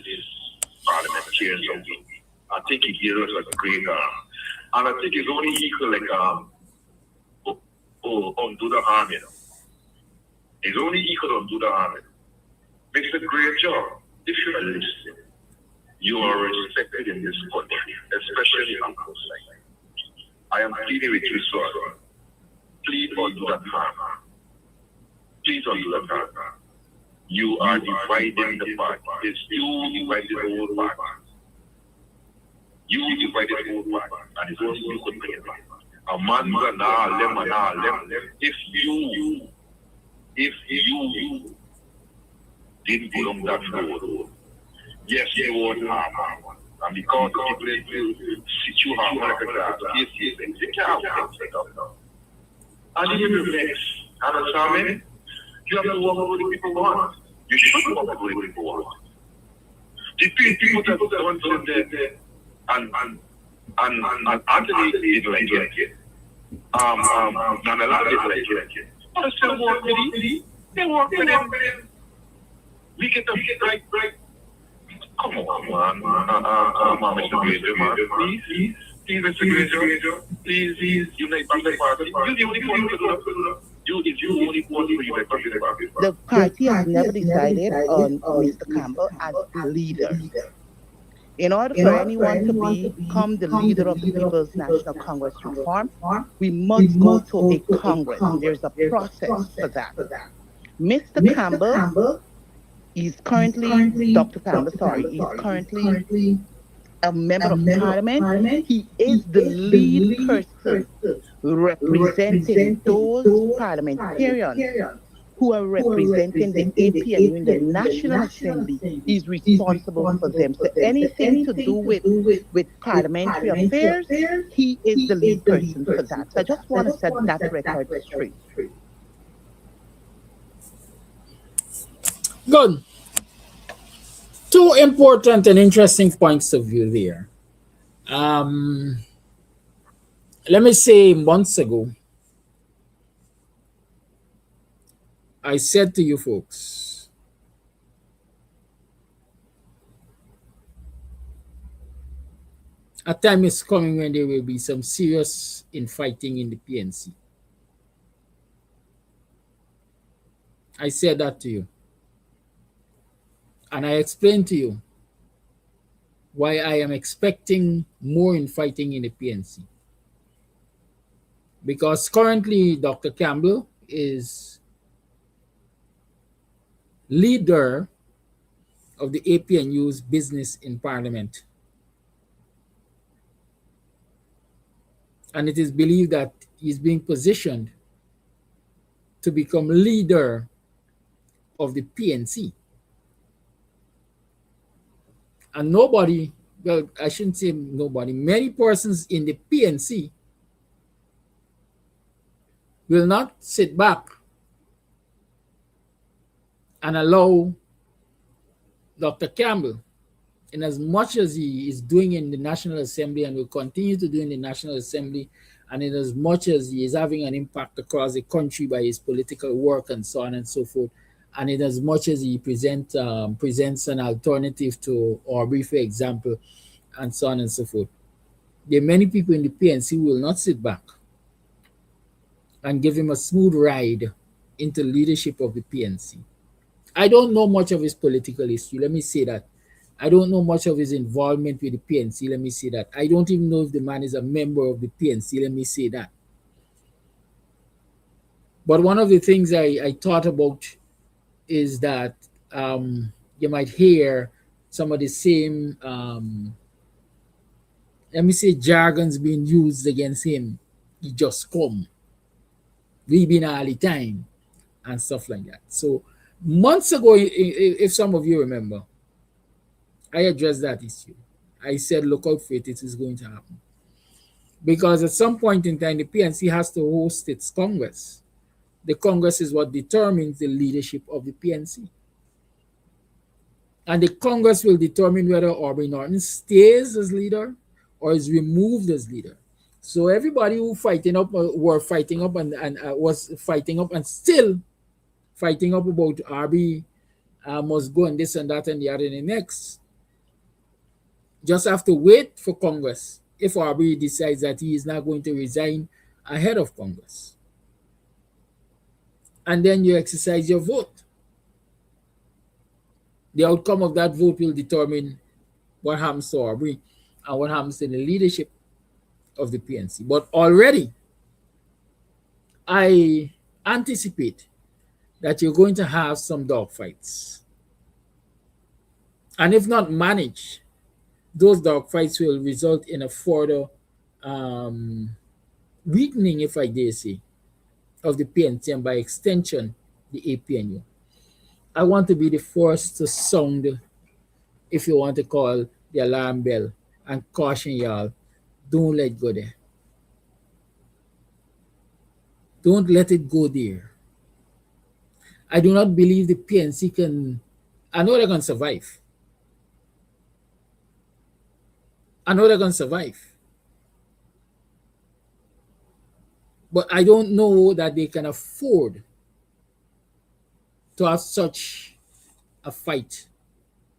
parliamentarians away. I think he did us a great harm. And I think it's only equal like undo the harm, you know. It's only equal to undo the harm. Mr. Granger, if you are listening, you are respected in this country, especially on the side. I am pleading with you, sir. Please undo that harm. Please undo that harm. You are dividing the party. It's you divided the whole party. You divided the whole party. And it's only you could bring it back. If you didn't go on that road, yes, you won't harm. And because people will sit you harm, yes, they can't set up. And you will next. Understand me? You have to work with the people want. You should work with the people want. The people that want to there and Anthony did like it. And a lot of it like it. But I still work with it. They work with them. We get them right. Come on, Mr. Granger, man. Please, Mr. Granger. Please, unite the party. You're the only one to do that. The party has never decided on Mr. Campbell as the leader. In order for anyone to become the leader of the People's National Congress Reform, we must go to a Congress. There's a process for that. Mr. Campbell is currently, Dr. Campbell, sorry, is currently a member of parliament. He is the lead person representing those parliamentarians who are representing the APNU in the National Assembly. He's responsible for them. So anything to do with parliamentary affairs, he is the lead person for that. So I just want to set that record straight. Good. Two important and interesting points of view there. Let me say, months ago, I said to you folks, a time is coming when there will be some serious infighting in the PNC. I said that to you. And I explained to you why I am expecting more infighting in the PNC. Because currently Dr. Campbell is leader of the APNU's business in Parliament. And it is believed that he's being positioned to become leader of the PNC. And nobody, well, I shouldn't say nobody, many persons in the PNC will not sit back and allow Dr. Campbell, in as much as he is doing in the National Assembly and will continue to do in the National Assembly, and in as much as he is having an impact across the country by his political work and so on and so forth, and in as much as he presents an alternative to Aubrey, for example, and so on and so forth, there are many people in the PNC who will not sit back and give him a smooth ride into leadership of the PNC. I don't know much of his political history, let me say that. I don't know much of his involvement with the PNC, let me say that. I don't even know if the man is a member of the PNC, let me say that. But one of the things I thought about is that you might hear some of the same, let me say, jargons being used against him. He just come. We been all the time and stuff like that. So months ago, if some of you remember, I addressed that issue. I said, look out for it, it is going to happen. Because at some point in time, the PNC has to host its Congress. The Congress is what determines the leadership of the PNC. And the Congress will determine whether Aubrey Norton stays as leader or is removed as leader. So everybody who was fighting up and still fighting up about Aubrey must go and this and that and the other and the next, just have to wait for Congress if Aubrey decides that he is not going to resign ahead of Congress. And then you exercise your vote. The outcome of that vote will determine what happens to Aubrey and what happens to the leadership of the PNC. But already, I anticipate that you're going to have some dogfights. And if not managed, those dogfights will result in a further weakening, if I dare say, of the PNC and by extension, the APNU. I want to be the first to sound, if you want to call, the alarm bell and caution y'all, don't let it go there. Don't let it go there. I do not believe the PNC can, I know they're going to survive. I know they're going to survive. But I don't know that they can afford to have such a fight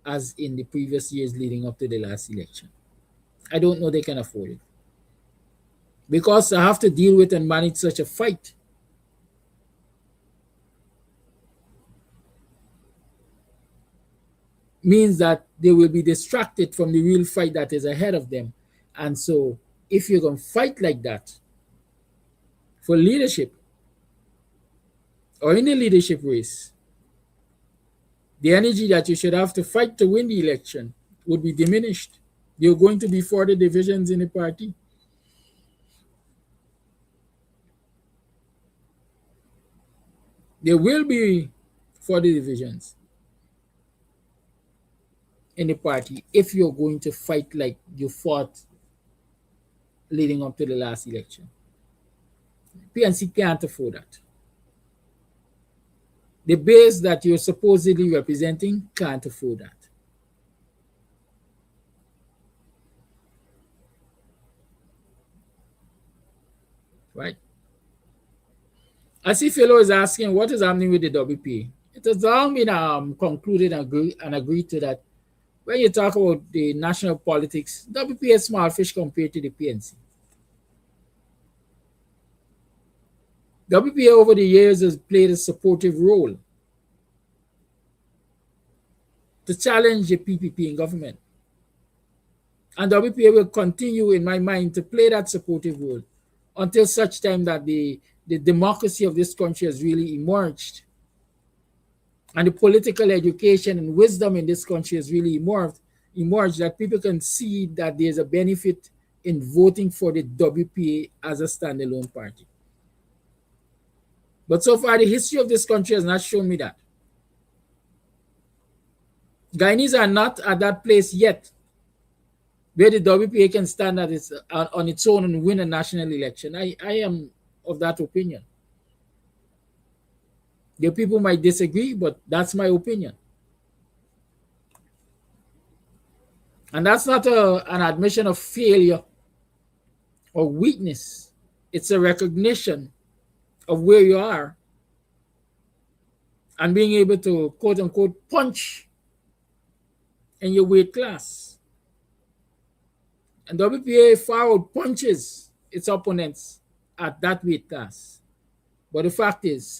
as in the previous years leading up to the last election. I don't know they can afford it. Because I have to deal with and manage such a fight. Means that they will be distracted from the real fight that is ahead of them. And so if you're going to fight like that for leadership or in the leadership race, the energy that you should have to fight to win the election would be diminished There are going to be further divisions in the party. There will be further divisions in the party if you're going to fight like you fought leading up to the last election. PNC can't afford that. The base that you're supposedly representing can't afford that. Right? I see fellow is asking what is happening with the WPA. It has long been concluded and agreed to that when you talk about the national politics, WPA is small fish compared to the PNC. WPA over the years has played a supportive role to challenge the PPP in government. And WPA will continue, in my mind, to play that supportive role until such time that the democracy of this country has really emerged. And the political education and wisdom in this country has really emerged that people can see that there's a benefit in voting for the WPA as a standalone party. But so far, the history of this country has not shown me that. Guyanese are not at that place yet where the WPA can stand on its own and win a national election. I am of that opinion. The people might disagree, but that's my opinion. And that's not an admission of failure or weakness. It's a recognition of where you are and being able to, quote unquote, punch in your weight class. And WPA far out punches its opponents at that weight class. But the fact is,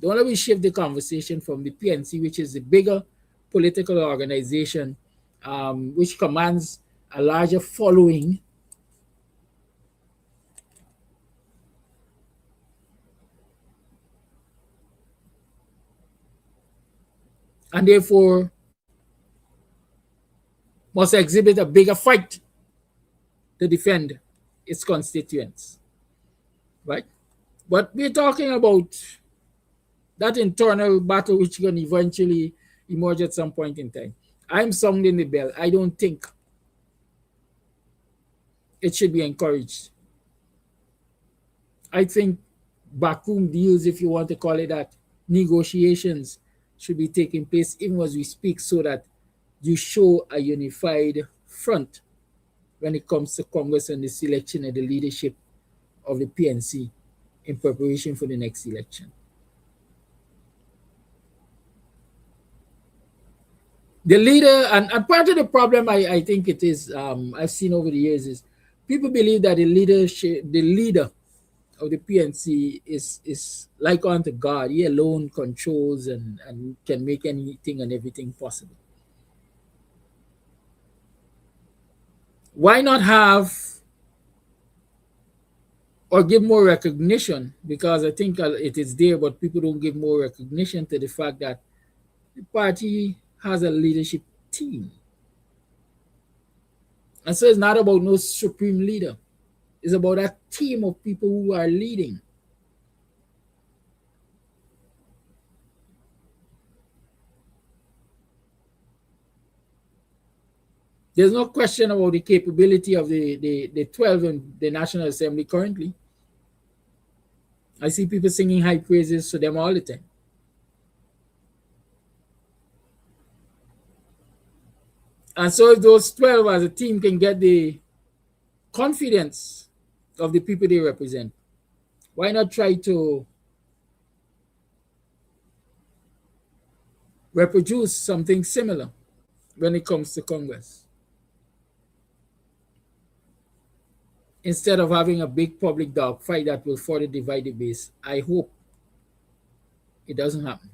the only way we shift the conversation from the PNC, which is the bigger political organization, which commands a larger following, and therefore must exhibit a bigger fight to defend its constituents, right? But we're talking about that internal battle which can eventually emerge at some point in time. I'm sounding the bell. I don't think it should be encouraged. I think backroom deals, if you want to call it that, negotiations should be taking place even as we speak so that you show a unified front when it comes to Congress and the selection of the leadership of the PNC in preparation for the next election. The leader, and part of the problem I think it is, I've seen over the years is people believe that the leader of the PNC is like unto God. He alone controls and can make anything and everything possible. Why not have or give more recognition? Because I think it is there, but people don't give more recognition to the fact that the party has a leadership team. And so it's not about no supreme leader. It's about a team of people who are leading. There's no question about the capability of the 12 in the National Assembly currently. I see people singing high praises to them all the time. And so if those 12 as a team can get the confidence of the people they represent, why not try to reproduce something similar when it comes to Congress? Instead of having a big public dogfight that will further divide the base. I hope it doesn't happen.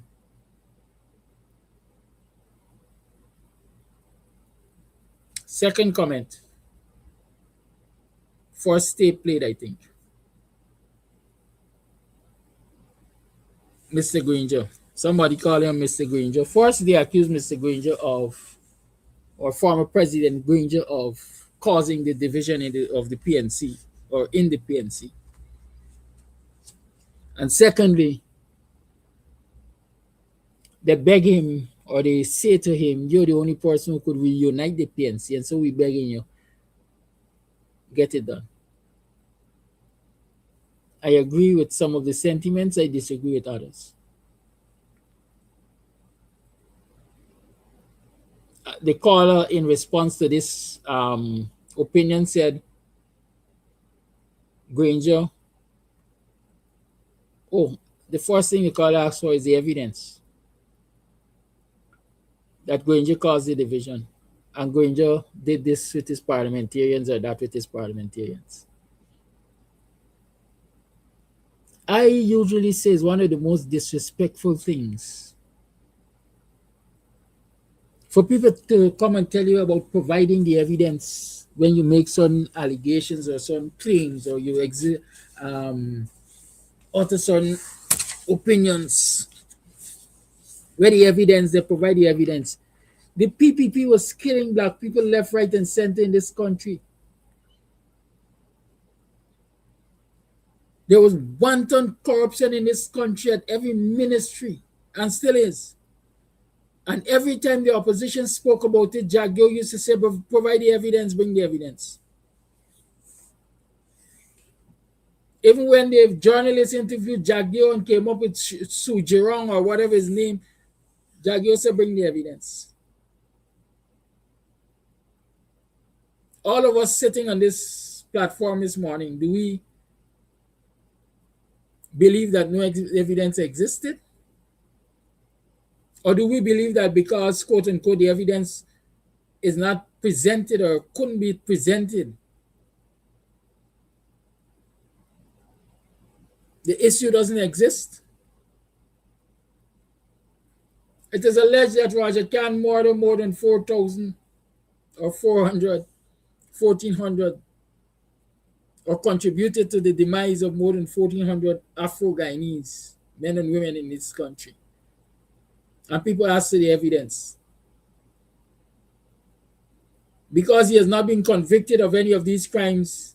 Second comment. First state played, I think. Mr. Granger. Somebody call him Mr. Granger. First, they accused Mr. Granger of or former President Granger of causing the division of the PNC or in the PNC. And secondly, they beg him or they say to him, you're the only person who could reunite the PNC, and so we're begging you, get it done. I agree with some of the sentiments, I disagree with others. The caller in response to this opinion said, Granger, the first thing the caller asked for is the evidence that Granger caused the division, and Granger did this with his parliamentarians or that with his parliamentarians. I usually say it's one of the most disrespectful things for people to come and tell you about providing the evidence when you make certain allegations or certain claims or you utter certain opinions. Where the evidence, they provide the evidence. The PPP was killing black people left, right, and center in this country. There was wanton corruption in this country at every ministry, and still is. And every time the opposition spoke about it, Jagyo used to say, provide the evidence, bring the evidence. Even when the journalists interviewed Jagyo and came up with Sujirong or whatever his name, Jagyo said, bring the evidence. All of us sitting on this platform this morning, do we believe that no evidence existed? Or do we believe that because, quote unquote, the evidence is not presented or couldn't be presented, the issue doesn't exist? It is alleged that Roger Khan murdered more than 4,000 or 400, 1,400, or contributed to the demise of more than 1,400 Afro-Guyanese men and women in this country. And people ask for the evidence. Because he has not been convicted of any of these crimes,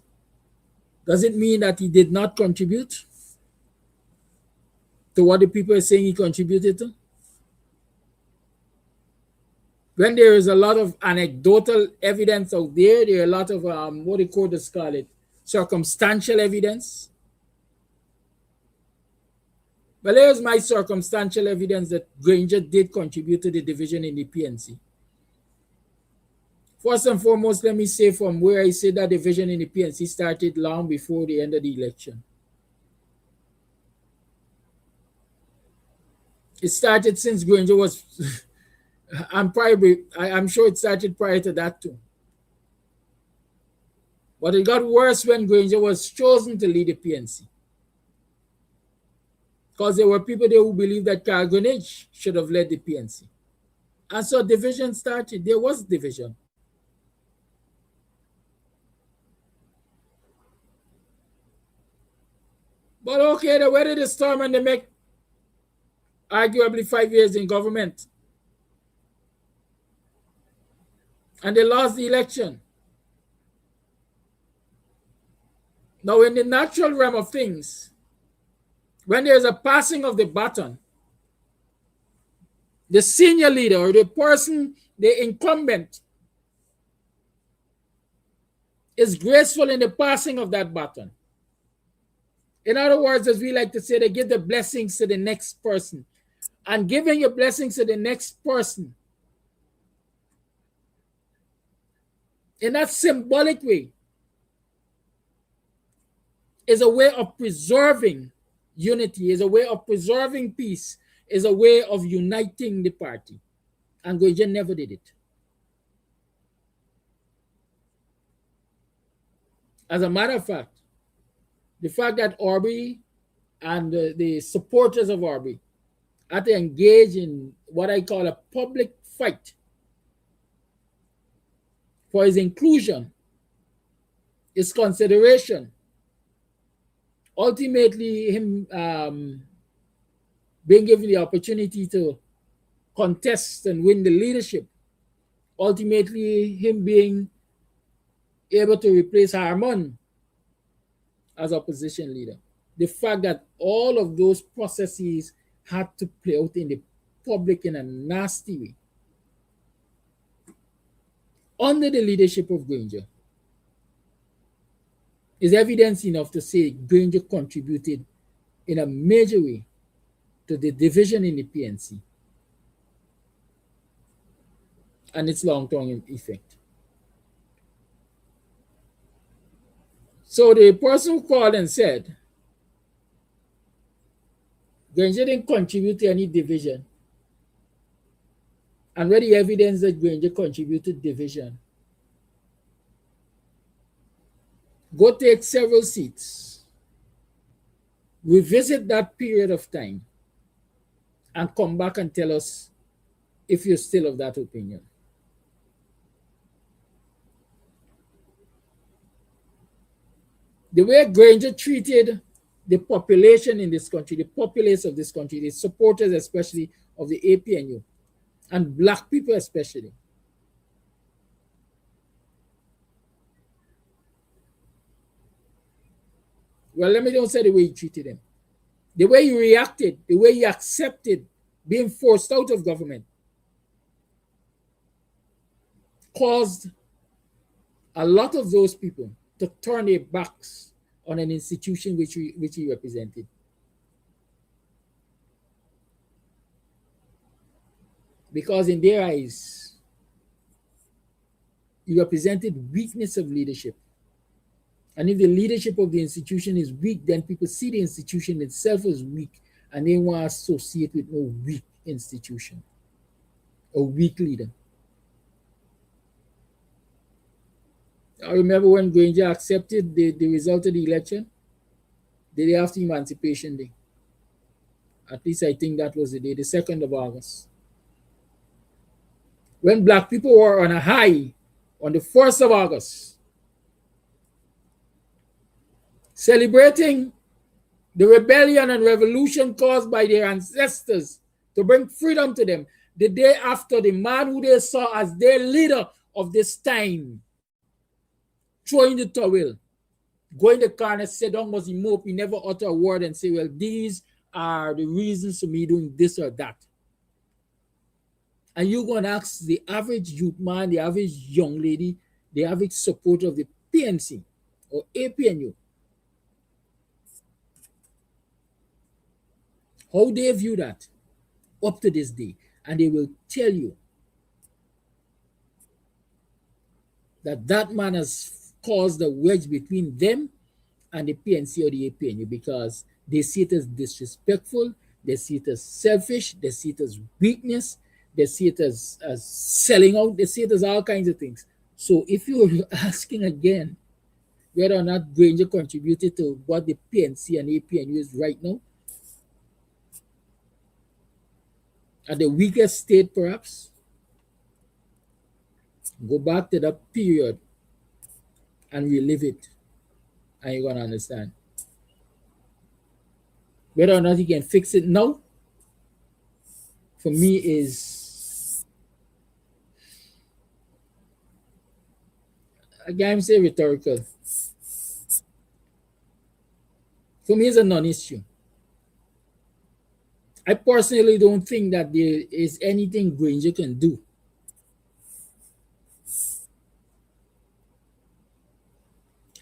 does it mean that he did not contribute to what the people are saying he contributed to? When there is a lot of anecdotal evidence out there, there are a lot of, what the courts call it, circumstantial evidence. But here's my circumstantial evidence that Granger did contribute to the division in the PNC. First and foremost, let me say from where I say that division in the PNC started long before the end of the election. It started since Granger was, I'm sure it started prior to that too. But it got worse when Granger was chosen to lead the PNC. Because there were people there who believed that GUYANESE should have led the PNC. And so division started. There was division. But okay, they weathered the storm and they make arguably 5 years in government. And they lost the election. Now, in the natural realm of things, when there's a passing of the baton, the senior leader or the person, the incumbent, is graceful in the passing of that baton. In other words, as we like to say, they give the blessings to the next person. And giving your blessings to the next person in that symbolic way is a way of preserving unity, is a way of preserving peace, is a way of uniting the party. And Granger never did it. As a matter of fact that Aubrey and the supporters of Aubrey had to engage in what I call a public fight for his inclusion, his consideration, ultimately him being given the opportunity to contest and win the leadership ultimately him being able to replace Harmon as opposition leader. The fact that all of those processes had to play out in the public in a nasty way under the leadership of Granger is evidence enough to say Granger contributed in a major way to the division in the PNC and its long-term effect. So the person who called and said Granger didn't contribute to any division, and where the evidence that Granger contributed division, go take several seats, revisit that period of time, and come back and tell us if you're still of that opinion. The way Granger treated the population in this country, the populace of this country, the supporters especially of the APNU, and black people especially, well, let me don't say the way he treated them. The way he reacted, the way he accepted being forced out of government caused a lot of those people to turn their backs on an institution which he represented. Because in their eyes, he represented weakness of leadership. And if the leadership of the institution is weak, then people see the institution itself as weak, and they want to associate with no weak institution or weak leader. I remember when Granger accepted the result of the election, the day after Emancipation Day. At least I think that was the day, the 2nd of August. When black people were on a high on the 1st of August, celebrating the rebellion and revolution caused by their ancestors to bring freedom to them, the day after, the man who they saw as their leader of this time, throwing the towel, go in the car and sit down, was he mope, he never utter a word and say, well, these are the reasons for me doing this or that. And you're going to ask the average youth man, the average young lady, the average supporter of the PNC or APNU, how they view that up to this day. And they will tell you that that man has caused a wedge between them and the PNC or the APNU because they see it as disrespectful, they see it as selfish, they see it as weakness, they see it as selling out, they see it as all kinds of things. So if you're asking again whether or not Granger contributed to what the PNC and APNU is right now, at the weakest state perhaps, go back to that period and relive it, and you're going to understand. Whether or not you can fix it now, for me is, again, I'm saying rhetorical. For me, it's a non-issue. I personally don't think that there is anything Granger can do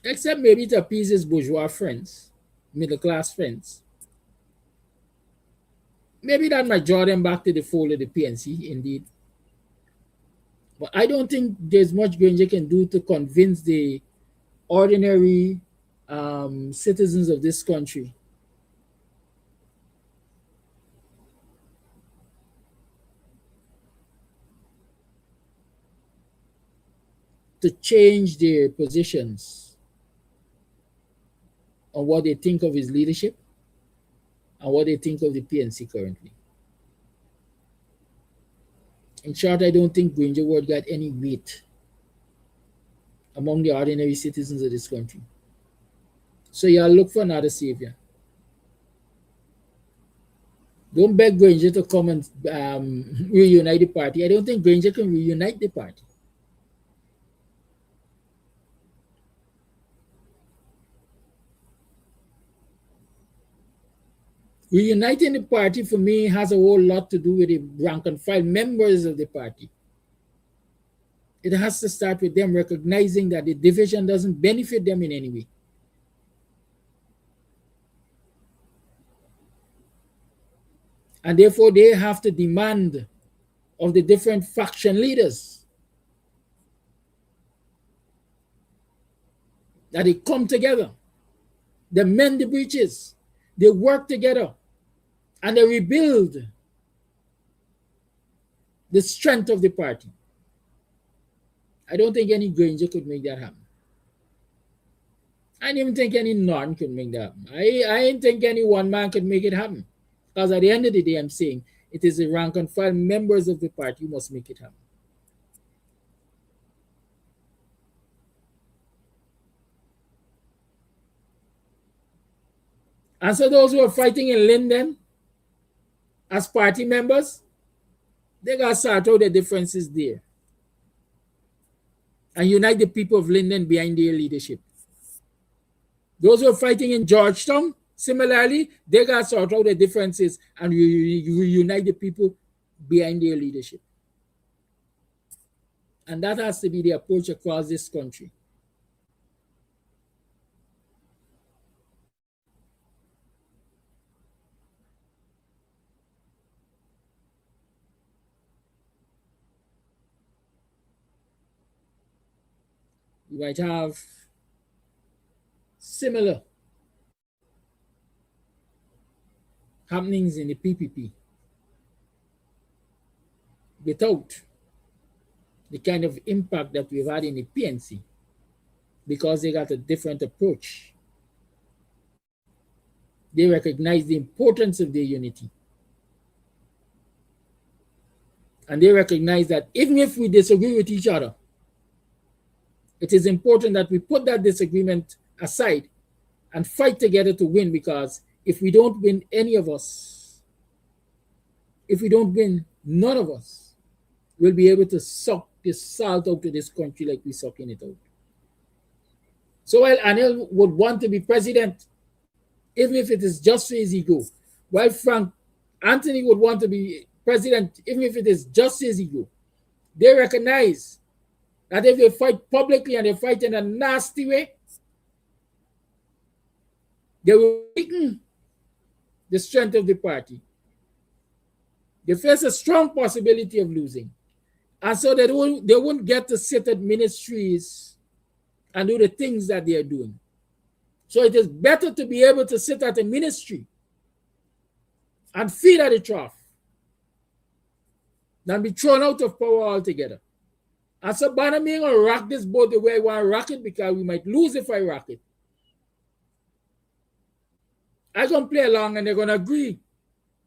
except maybe to appease his bourgeois friends, middle-class friends. Maybe that might draw them back to the fold of the PNC, indeed. But I don't think there's much Granger can do to convince the ordinary citizens of this country to change their positions on what they think of his leadership and what they think of the PNC currently. In short, I don't think Granger word got any weight among the ordinary citizens of this country. So y'all look for another savior. Don't beg Granger to come and reunite the party. I don't think Granger can reunite the party. Reuniting the party for me has a whole lot to do with the rank and file members of the party. It has to start with them recognizing that the division doesn't benefit them in any way. And therefore, they have to demand of the different faction leaders that they come together, they mend the breaches, they work together, and they rebuild the strength of the party. I don't think any Granger could make that happen. I don't even think any Norton could make that happen. I didn't think any one man could make it happen. Because at the end of the day, I'm saying it is the rank and file members of the party who must make it happen. And so those who are fighting in Linden as party members, they got to sort out the differences there and unite the people of Linden behind their leadership. Those who are fighting in Georgetown, similarly, they got to sort out the differences and reunite the people behind their leadership. And that has to be the approach across this country. You might have similar happenings in the PPP without the kind of impact that we've had in the PNC because they got a different approach. They recognize the importance of their unity. And they recognize that even if we disagree with each other, it is important that we put that disagreement aside and fight together to win, because if we don't win, any of us, if we don't win, none of us will be able to suck this salt out of this country like we're sucking it out. So while Anil would want to be president, even if it is just for his ego, while Frank Anthony would want to be president, even if it is just his ego, they recognize that if they fight publicly and they fight in a nasty way, they will weaken the strength of the party. They face a strong possibility of losing. And so they won't get to sit at ministries and do the things that they are doing. So it is better to be able to sit at a ministry and feed at the trough than be thrown out of power altogether. And so Banner me gonna rock this boat the way I want to rock it, because we might lose if I rock it. I'm gonna play along and they're gonna agree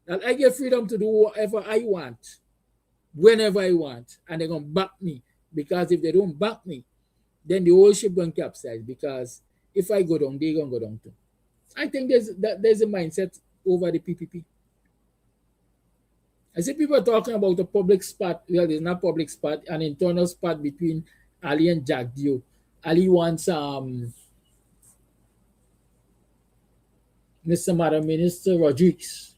that I get freedom to do whatever I want, whenever I want, and they're gonna back me. Because if they don't back me, then the whole ship gonna capsize, because if I go down, they're gonna go down too. I think there's a mindset over the PPP. I see people talking about a public spat. Well, there's not public spat, an internal spat between Ali and Jack Dio. Ali wants Mr. Madam Minister Rodriguez,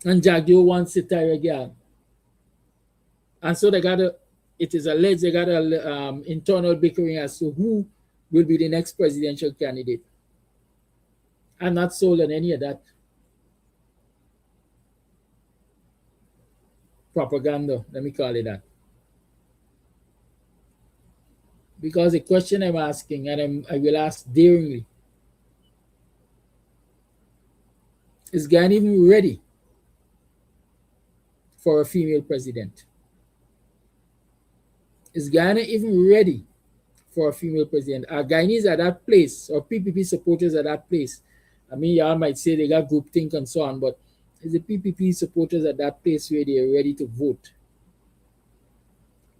and Jack Dio wants the Tyra girl. And so it is alleged they got a internal bickering as to who will be the next presidential candidate. I'm not sold on any of that propaganda, let me call it that. Because the question I'm asking, and I will ask daringly, is Guyana even ready for a female president? Is Guyana even ready for a female president? Are Guyanese at that place, or PPP supporters at that place? I mean, y'all might say they got groupthink and so on, but is the PPP supporters at that place where they are ready to vote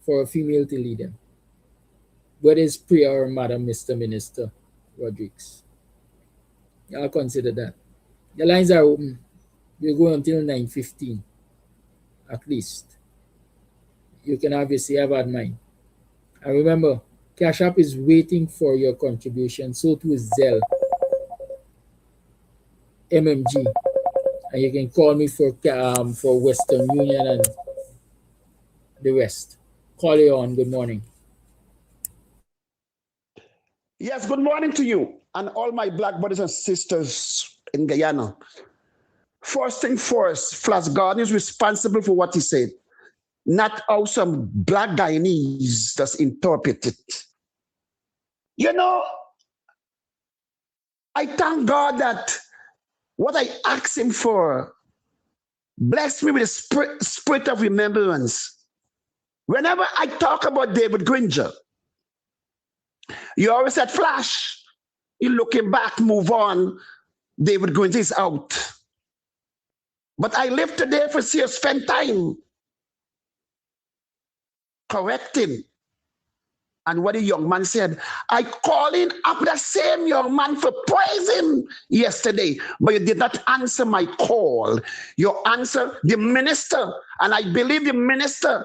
for a female to lead them? Whether it's Priya or Madam Mr. Minister Rodriguez. Y'all consider that. The lines are open. We'll go until 9:15, at least. You can obviously have at mine. And remember, Cash App is waiting for your contribution. So too is Zelle. MMG. And you can call me for Western Union and the rest. Call you on. Good morning. Yes, good morning to you and all my black brothers and sisters in Guyana. First thing first, Flash Gordon is responsible for what he said, not how some black Guyanese just interpret it. You know, I thank God that what I asked him for blessed me with a spirit of remembrance. Whenever I talk about David Granger, you always said, Flash, you're looking back, move on. David Granger is out. But I live today for see spend time correcting. And what the young man said, I calling up the same young man for praise him yesterday, but you did not answer my call. You answer the minister, and I believe the minister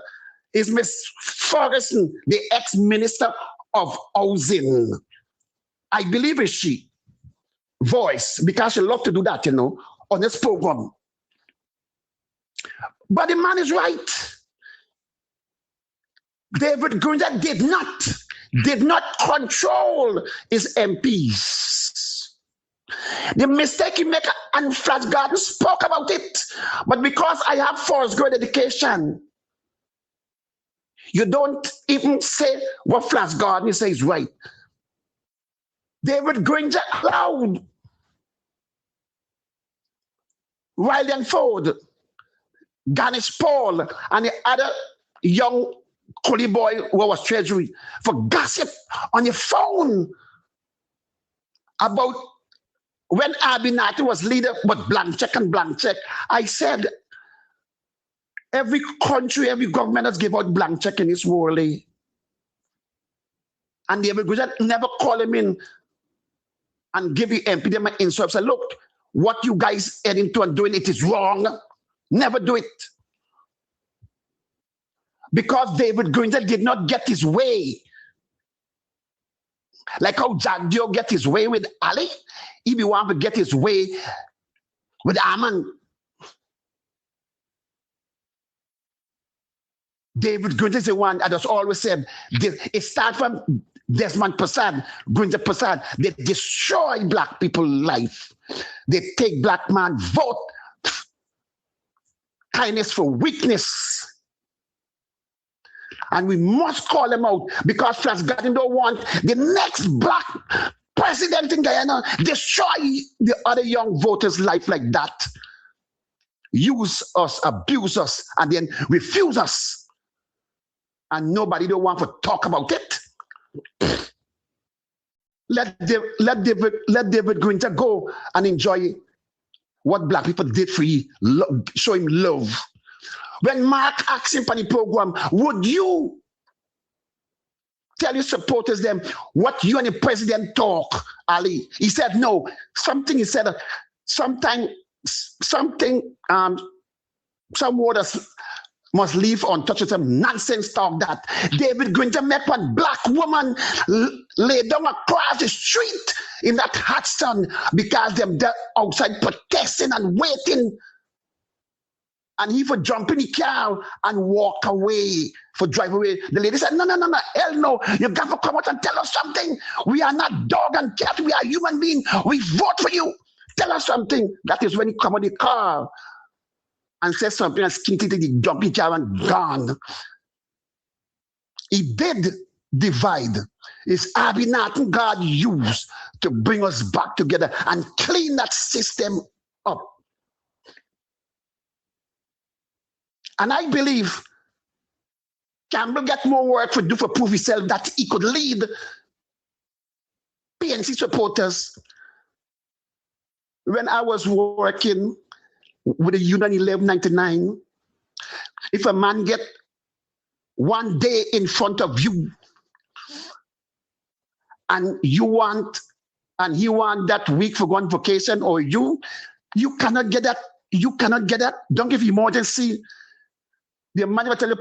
is Miss Ferguson, the ex-minister of housing. I believe it's she. Voice, because she love to do that, you know, on this program. But the man is right. David Granger did not control his MPs. The mistake he made, and Flash Gordon spoke about it. But because I have first grade education, you don't even say what Flash Gordon says is right. David Granger allowed Ryan Ford, Ganesh Paul, and the other young Coolie boy who was treasury for gossip on your phone about when Abinati was leader, but blank check and blank check. I said, every country, every government has given out blank check in this world. And David Granger never call him in and give you MP them an insult. Say, look, what you guys heading to and doing, it is wrong. Never do it. Because David Granger did not get his way. Like how Jack Dio get his way with Ali, if he want to get his way with Aman. David Granger is the one that has always said, it starts from Desmond Prasad, Granger Prasad. They destroy black people's life. They take black man vote. Kindness for weakness. And we must call them out because Flash Gordon don't want the next black president in Guyana destroy the other young voters' life like that. Use us, abuse us, and then refuse us. And nobody don't want to talk about it. Let David Granger go and enjoy what black people did for you. Show him love. When Mark asked him for the program, would you tell your supporters them what you and the president talk, Ali? He said no. He said some waters must leave untouched. Some nonsense talk that. David Granger met one black woman lay down across the street in that hot sun because them outside protesting and waiting. And he for jump in the car and walk away, for drive away. The lady said, no, hell no. You got to come out and tell us something. We are not dog and cat. We are human beings. We vote for you. Tell us something. That is when he come out the car and says something and skinty the jump in the car and gone. He did divide. It's Abinati God used to bring us back together and clean that system up. And I believe Campbell get more work to do for prove himself that he could lead PNC supporters. When I was working with the Union 1199, if a man get one day in front of you and he want that week for going vacation, or you cannot get that. You cannot get that. Don't give emergency. The man will tell you,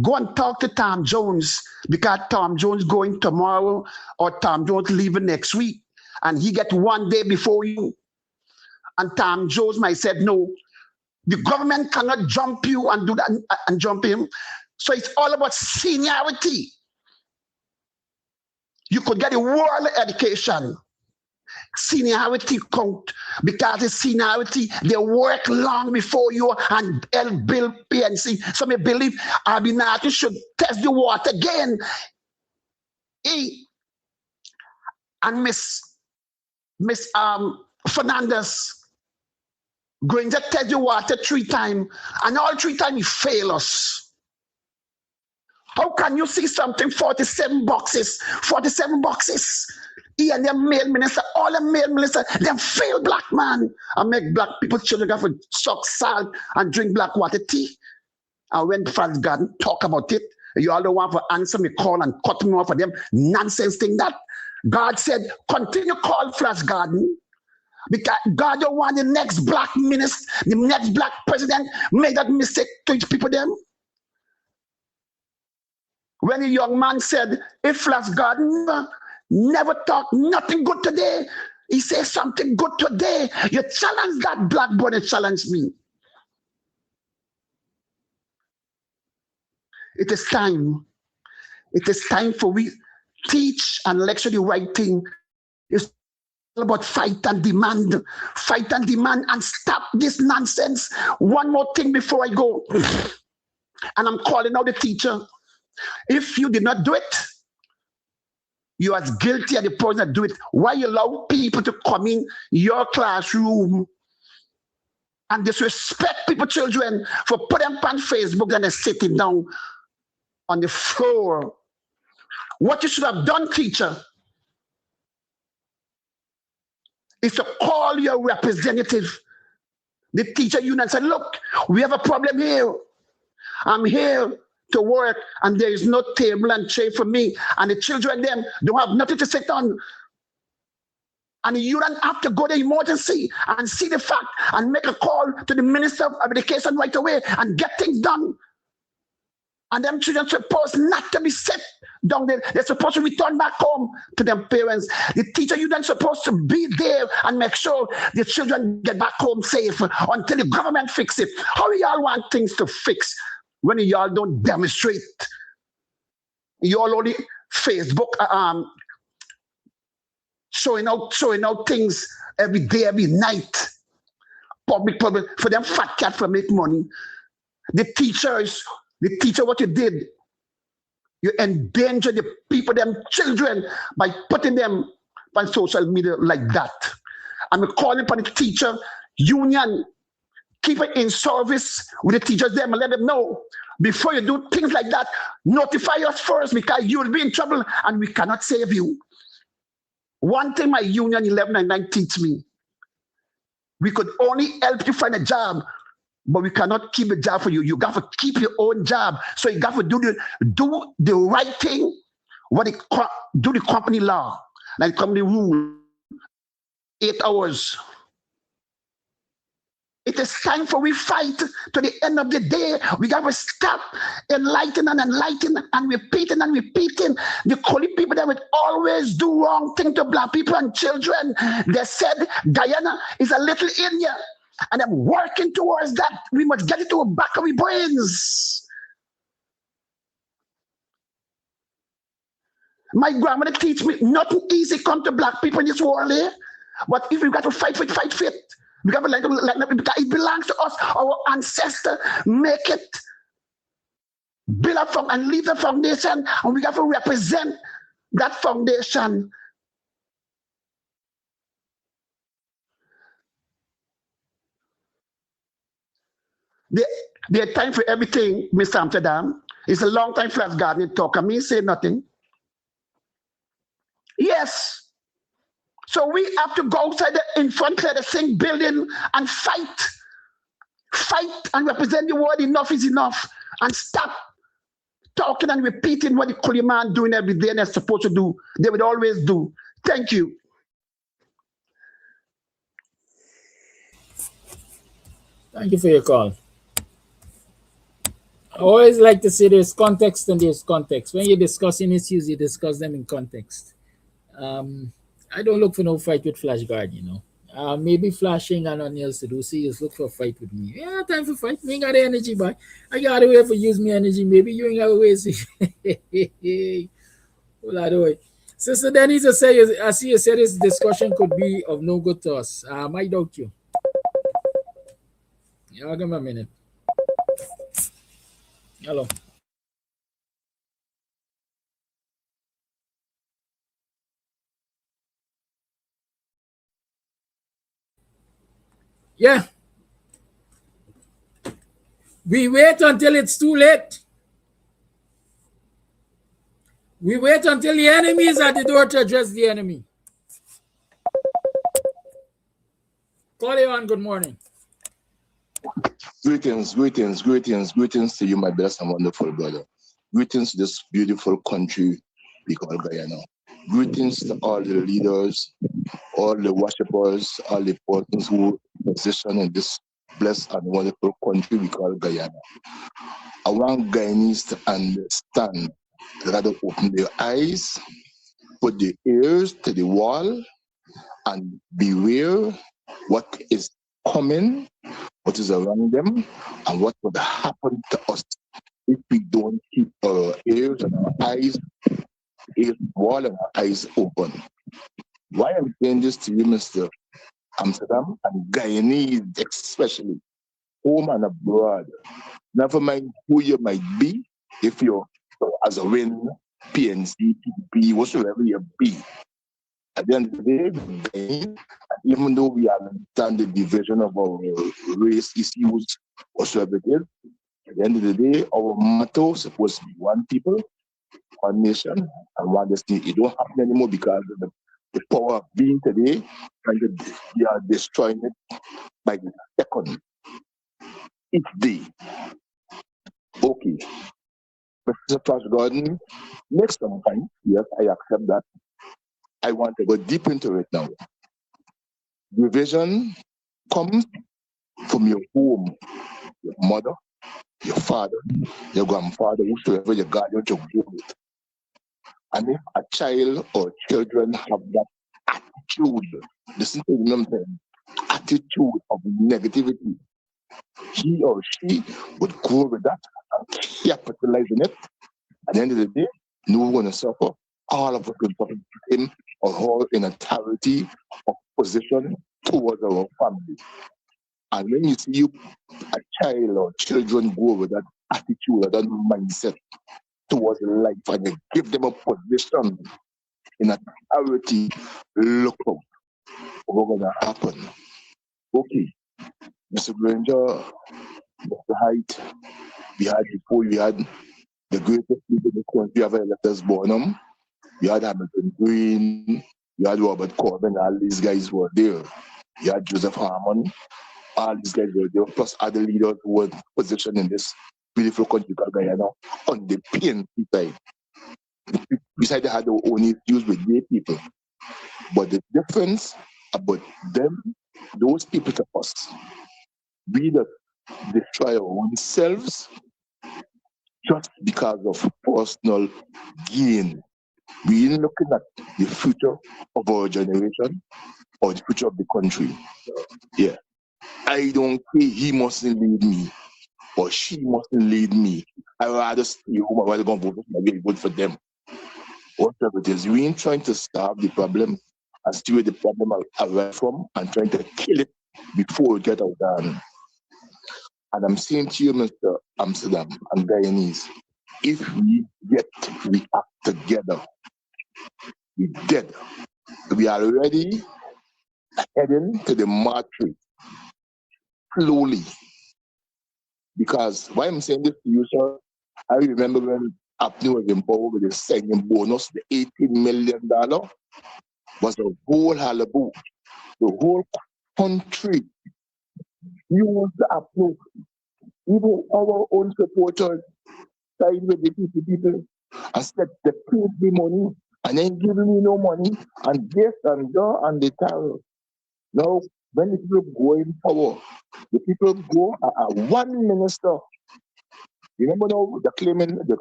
go and talk to Tom Jones because Tom Jones going tomorrow or Tom Jones leaving next week. And he get one day before you. And Tom Jones might said, no, the government cannot jump you and do that and jump him. So it's all about seniority. You could get a world education. Seniority count because the seniority, they work long before you and help build PNC. Some may believe Abinati should test the water again. And Miss Fernandez, Granger test the water 3 times, and all 3 times he fail us. How can you see something 47 boxes? 47 boxes. He and them male minister, all the male minister, them fail black man and make black people children go for suck salt and drink black water tea. And when Franz Garden talk about it, you all don't want to answer me call and cut me off for them nonsense thing that God said, continue call Flash Garden because God don't want the next black minister, the next black president make that mistake to his people them. When a young man said, if Flash Garden never talk nothing good today, he says something good today, you challenge that black boy and challenge me. It is time for we teach and lecture the right thing. It's all about fight and demand and stop this nonsense. One more thing before I go, and I'm calling out the teacher. If you did not do it, you are as guilty as the person that do it. Why you allow people to come in your classroom and disrespect people, children, for putting them on Facebook and they're sitting down on the floor? What you should have done, teacher, is to call your representative, the teacher union, and say, look, we have a problem here. I'm here to work and there is no table and chair for me, and the children them don't have nothing to sit on. And you don't have to go to emergency and see the fact and make a call to the Minister of Education right away and get things done. And them children supposed not to be set down there. They're supposed to return back home to their parents. The teacher union supposed to be there and make sure the children get back home safe until the government fix it. How do y'all want things to fix when y'all don't demonstrate? Y'all only Facebook showing out things every day, every night. Public for them fat cat for make money. The teacher, what you did, you endanger the people, them children, by putting them on social media like that. I'm calling for the teacher union, keep it in service with the teachers them and let them know before you do things like that, notify us first because you'll be in trouble and we cannot save you. One thing my union 1199 teach me, we could only help you find a job, but we cannot keep a job for you. You got to keep your own job. So you got to do the right thing, do the company law, like company rule, 8 hours. It is time for we fight to the end of the day. We got to stop enlightening and repeating. The Koli people that would always do wrong thing to black people and children. They said Guyana is a little India. And I'm working towards that. We must get it to the back of our brains. My grandmother teach me nothing easy come to black people in this world here. But if we got to fight for it, we got to like because it belongs to us. Our ancestors make it, build up from and leave the foundation, and we got to represent that foundation. There's time for everything, Mr. Amsterdam. It's a long time Flash Garden talk, and me say nothing. Yes. So we have to go outside in front of the same building and fight. Fight and represent the word enough is enough. And stop talking and repeating what the Kuli man doing every day and they're supposed to do. They would always do. Thank you. Thank you for your call. I always like to say there's context and there's context. When you're discussing issues, you discuss them in context. I don't look for no fight with Flash Guard, you know. Maybe flashing and nothing else to do. See, just look for a fight with me. Yeah, time for fight. Me ain't got the energy, boy. I got a way for use me energy. Maybe you ain't got a way. See. Well, I do it. Sister Denise, I see you said this discussion could be of no good to us. I doubt you. Yeah, give me a minute. Hello. Yeah. We wait until it's too late. We wait until the enemy is at the door to address the enemy. Call you on. Good morning. Greetings to you, my best and wonderful brother. Greetings to this beautiful country we call Guyana. Greetings to all the leaders, all the worshippers, all the persons who position in this blessed and wonderful country we call Guyana. I want Guyanese to understand, rather open their eyes, put their ears to the wall, and beware what is coming, what is around them, and what would happen to us if we don't keep our ears and our eyes, ears wall and our eyes open. Why I'm saying this to you, Mr. Amsterdam, and Guyanese especially, home and abroad. Never mind who you might be, if you're as a WIN, PNC, PPP, whatsoever you be. At the end of the day, even though we understand the division of our race issues, whatsoever it is, at the end of the day, our motto is supposed to be one people, one nation, and one destiny. It don't happen anymore because of the power of being today, and we are destroying it by the second, each day. Okay. Mr. Flash Garden, next some time, yes, I accept that. I want to go deep into it now. Division comes from your home, your mother, your father, your grandfather, whosoever your guardian to go with. And if a child or children have that attitude, listen to what I'm saying, attitude of negativity, he or she would grow with that and capitalize on it. At the end of the day, no one going to suffer. All of us will suffer him or her in entirety of position towards our family. And when you see a child or children grow with that attitude or that mindset towards life, and you give them a position in entirety, look out what's going to happen. Okay, Mr. Granger, Mr. Height, we had the greatest people in the country ever let us born. You had Hamilton Green, you had Robert Corbin, all these guys were there. You had Joseph Harmon, all these guys were there, plus other leaders who were positioned in this beautiful country called Guyana on the PNP side. Besides, they had their own issues with gay people. But the difference about them, those people to us, we that destroy our own selves just because of personal gain. We ain't looking at the future of our generation or the future of the country. Yeah. I don't care, he mustn't lead me or she mustn't lead me. I rather stay home, I rather go vote for them. Whatever it is, we ain't trying to solve the problem and see where the problem away from and trying to kill it before we get out done. And I'm saying to you, Mr. Amsterdam and Guyanese, if we act together, we dead. We are already heading to the market slowly. Because why I'm saying this to you, sir, I remember when Apni was in power with the signing bonus, the $18 million was a whole halabu. The whole country used the Apni. Even our own supporters side with the people and said they paid me money and ain't giving me no money and this and that and the terror. Now, when the people go in power, the people go one minister. Remember now, they're claiming the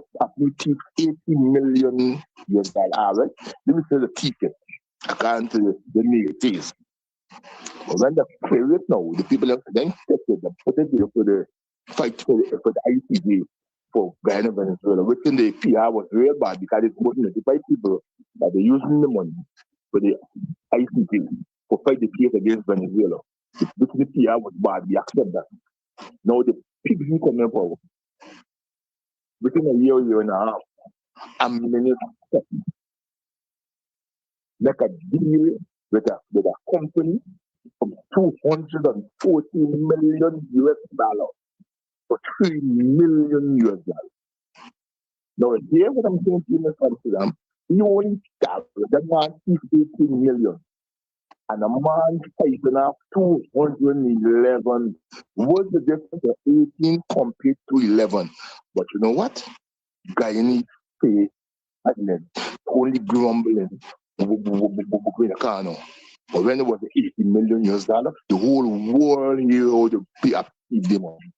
thief $80 million US, right? Let me say the ticket, according to the natives. But when the period now, the people have then accepted them, put it there for the fight for the ICJ for Guyana, Venezuela, which in the PR was real bad because it's more than 95 people that they're using the money for the ICJ for fight the case against Venezuela. Which the PR was bad, we accept that. Now the pigs who come in power. Within a year and a half, I'm make a deal with a company from 240 million US dollars for 3 million US dollars. Now, here's what I'm saying to you, Mr. Amsterdam. You only start with that man 18 million. And a man fighting off 211. What's the difference of 18 compared to 11? But you know what? Guyanese pay only grumbling in the car now. But when it was 80 million US dollars, the whole world here would pay up the money.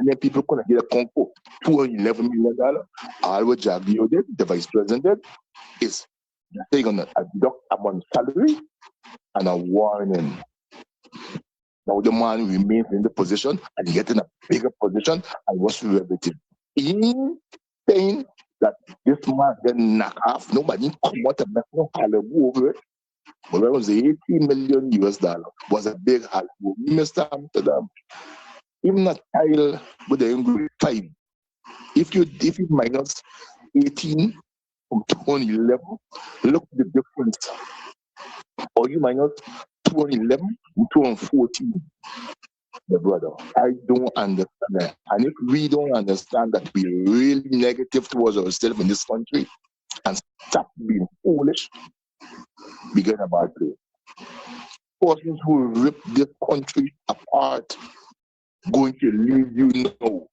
And then people couldn't get a compo $211 million. All what Jagio did, the vice president did, is they're gonna deduct a month's salary and a warning. Now the man remains in the position and getting a bigger position and what's relative. In saying that this man then knock off, nobody come out and make no hallelujah over it. But when it was 80 million US dollars was a big hallelujah. Mr. Amsterdam, even a child with the English 5, if you minus 18 from 2011, look at the difference. Or you minus 2011 from 2014. My brother, I don't understand that. And if we don't understand that we're really negative towards ourselves in this country and stop being foolish, we get a bad place. Persons who rip this country apart going to leave you now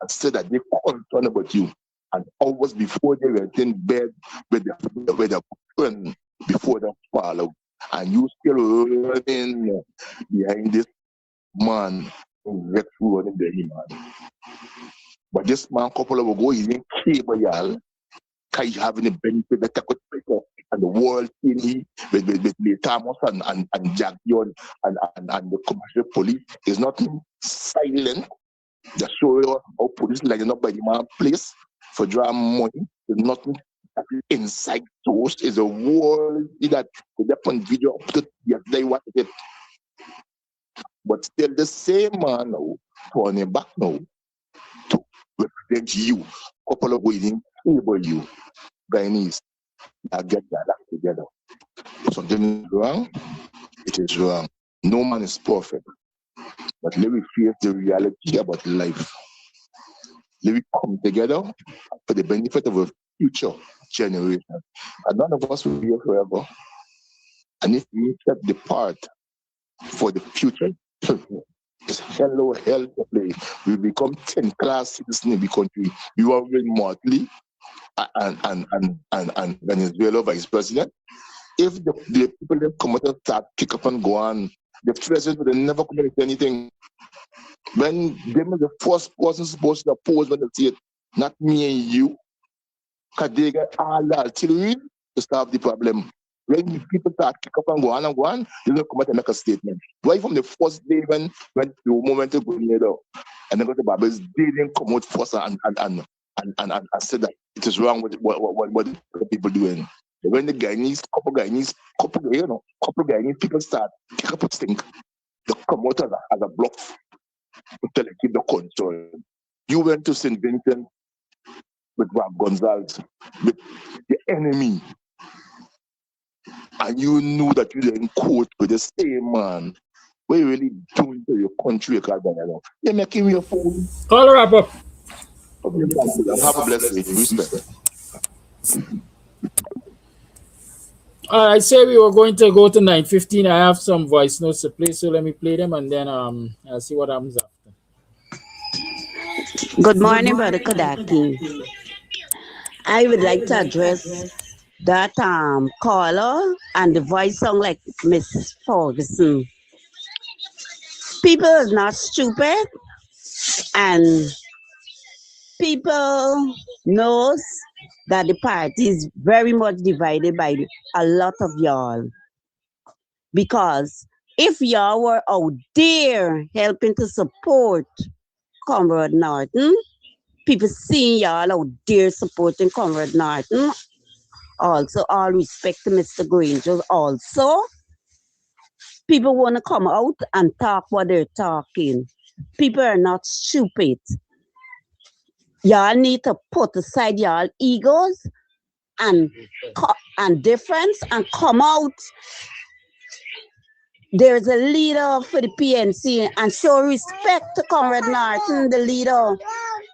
and say that they're concerned about you. And hours before they went in bed with the friend before they fall out. And you still running behind this man who get through running the man. But this man, couple of ago, he's in cable, y'all. Because having the benefit that I could pick up and the world in he with Lee Thomas and Jack Young and the commercial police is not silent. They show you how police lining up by the man place for drawing money. There's nothing inside source is a world that they on video up to they want it. But still the same man now turning back now to represent you. Couple of waiting over you. Guyanese, now get that together. If something is wrong, it is wrong. No man is perfect. But let me face the reality about life. Let me come together for the benefit of a future generation. And none of us will be here forever. And if we set the part for the future, it's hell to play. We become 10 class citizens in the country. You are very mortally and Venezuela vice president. If the people that come out and start pick up and go on, the president will never commit anything. When them are the first person supposed to oppose when they see it, not me and you, because they get all the artillery to stop the problem. When people start pick up and go on, they don't come out and make a statement. Right from the first day when the moment to go near there, and then go to Babels, they didn't come out first and said that it is wrong with what the people doing. When the Guyanese, couple Guyanese people start pick up a stink, they come out as a bluff to keep the control. You went to St. Vincent with Rob Gonzalez, with the enemy, and you knew that you didn't quote with the same man. What you really doing to your country, you're making your phone. Call her up. Have a blessed day. Respect. I say we were going to go to 9:15. I have some voice notes to play, so let me play them and then I'll see what happens after. Good morning, Brother Kodaki. I would like to address that caller and the voice sound like Miss Ferguson. People is not stupid, and people knows that the party is very much divided by a lot of y'all, because if y'all were out there helping to support Comrade Norton, people seeing y'all out there supporting Comrade Norton, also all respect to Mr. Granger, also people want to come out and talk what they're talking. People are not stupid. Y'all need to put aside y'all egos and difference and come out. There's a leader for the PNC and show respect to Comrade Norton, the leader.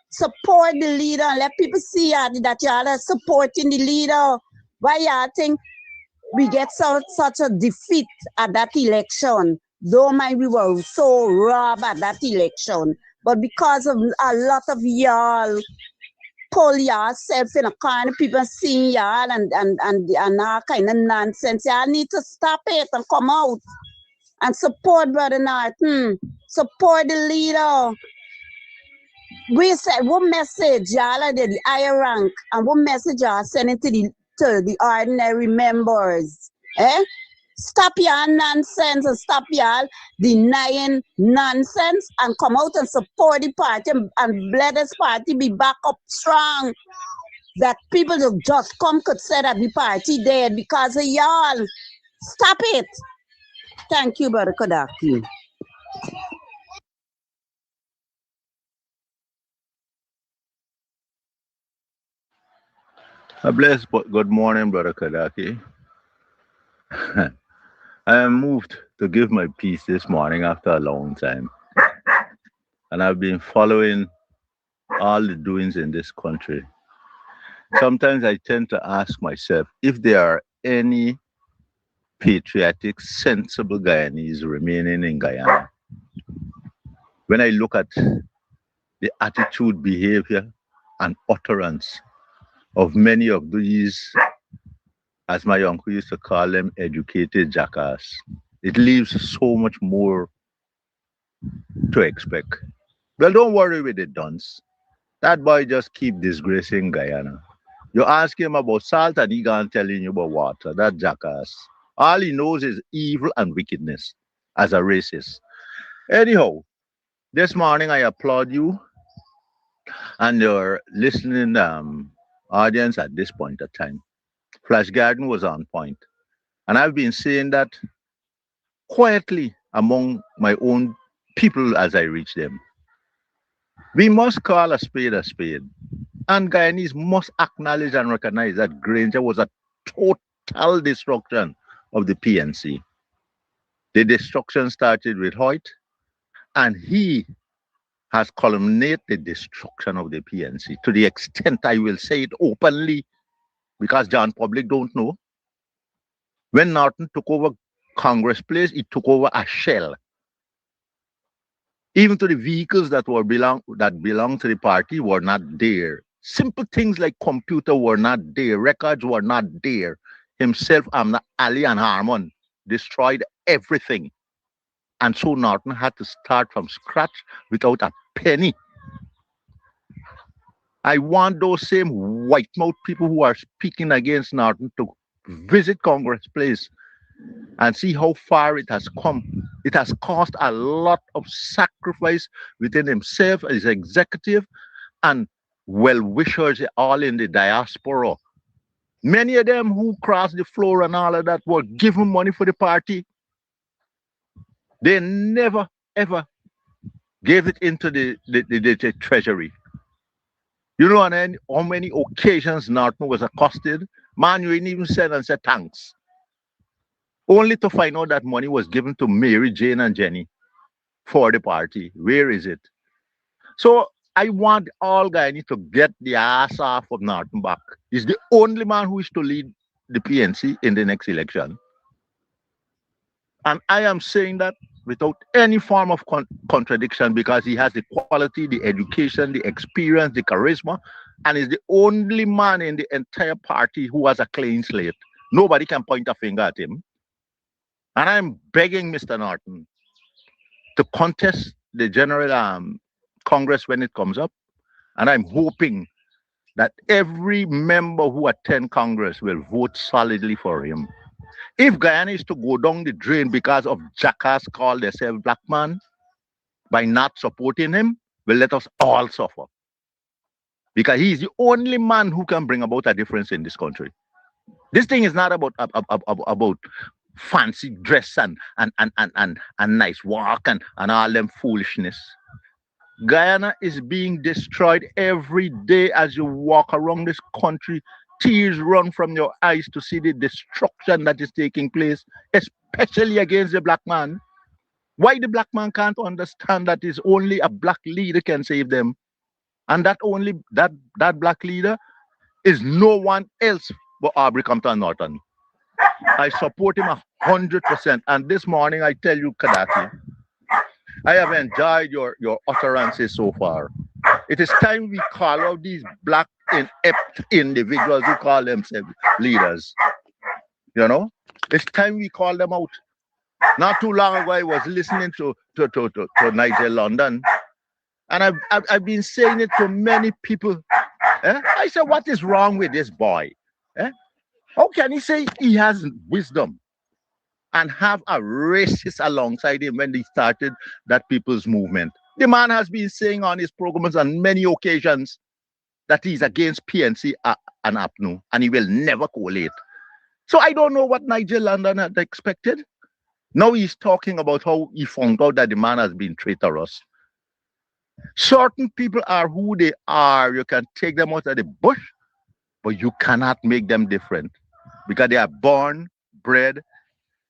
Support the leader and let people see that y'all are supporting the leader. Why y'all think we get such a defeat at that election? Don't mind we were so robbed at that election. But because of a lot of y'all pull yourself in a corner, people seeing y'all and all kind of nonsense, y'all need to stop it and come out and support Brother Norton. Support the leader. We said, what message y'all are the higher rank and what message y'all sending to the ordinary members? Stop y'all nonsense and stop y'all denying nonsense and come out and support the party and let this party be back up strong. That people who just come could say that the party dead because of y'all. Stop it. Thank you, Brother Kodaki. A blessed good morning, Brother Kadaki. I am moved to give my piece this morning after a long time. And I've been following all the doings in this country. Sometimes I tend to ask myself if there are any patriotic, sensible Guyanese remaining in Guyana. When I look at the attitude, behavior, and utterance of many of these, as my uncle used to call them, educated jackass, it leaves so much more to expect. Well, don't worry with the dunce. That boy just keep disgracing Guyana. You ask him about salt and he can't telling you about water. That jackass. All he knows is evil and wickedness as a racist. Anyhow, this morning I applaud you and your listening audience at this point of time. Flash Garden was on point. And I've been saying that quietly among my own people as I reach them. We must call a spade a spade. And Guyanese must acknowledge and recognize that Granger was a total destruction of the PNC. The destruction started with Hoyt, and he has culminated the destruction of the PNC to the extent I will say it openly because John public don't know. When Norton took over Congress Place, he took over a shell. Even to the vehicles that belong to the party were not there. Simple things like computer were not there, records were not there. Himself, Ali and Harmon destroyed everything. And so Norton had to start from scratch without a penny. I want those same white-mouthed people who are speaking against Norton to visit Congress Place and see how far it has come. It has cost a lot of sacrifice within himself, his executive, and well-wishers all in the diaspora. Many of them who crossed the floor and all of that were given money for the party. They never, ever gave it into the treasury. You know how many occasions Norton was accosted? Man, you ain't even said and said thanks. Only to find out that money was given to Mary, Jane, and Jenny for the party. Where is it? So I want all Guyanese to get the ass off of Norton back. He's the only man who is to lead the PNC in the next election. And I am saying that without any form of contradiction because he has the quality, the education, the experience, the charisma, and is the only man in the entire party who has a clean slate. Nobody can point a finger at him. And I'm begging Mr. Norton to contest the General Congress when it comes up. And I'm hoping that every member who attend Congress will vote solidly for him. If Guyana is to go down the drain because of jackass called themselves black man, by not supporting him, will let us all suffer. Because he is the only man who can bring about a difference in this country. This thing is not about fancy dress and nice walk and all them foolishness. Guyana is being destroyed every day as you walk around this country. Tears run from your eyes to see the destruction that is taking place, especially against the black man. Why the black man can't understand that it's only a black leader can save them, and that only that black leader is no one else but Aubrey Compton Norton. I support him 100%. And this morning I tell you, Kadaki, I have enjoyed your utterances so far. It is time we call out these black inept individuals who call themselves leaders. You know, it's time we call them out. Not too long ago, I was listening to Nigel London, and I've been saying it to many people. I said, what is wrong with this boy? How can he say he has wisdom and have a racist alongside him when he started that people's movement? The man has been saying on his programs on many occasions that he's against PNC and APNU, and he will never collate. So I don't know what Nigel London had expected. Now he's talking about how he found out that the man has been traitorous. Certain people are who they are. You can take them out of the bush, but you cannot make them different because they are born, bred,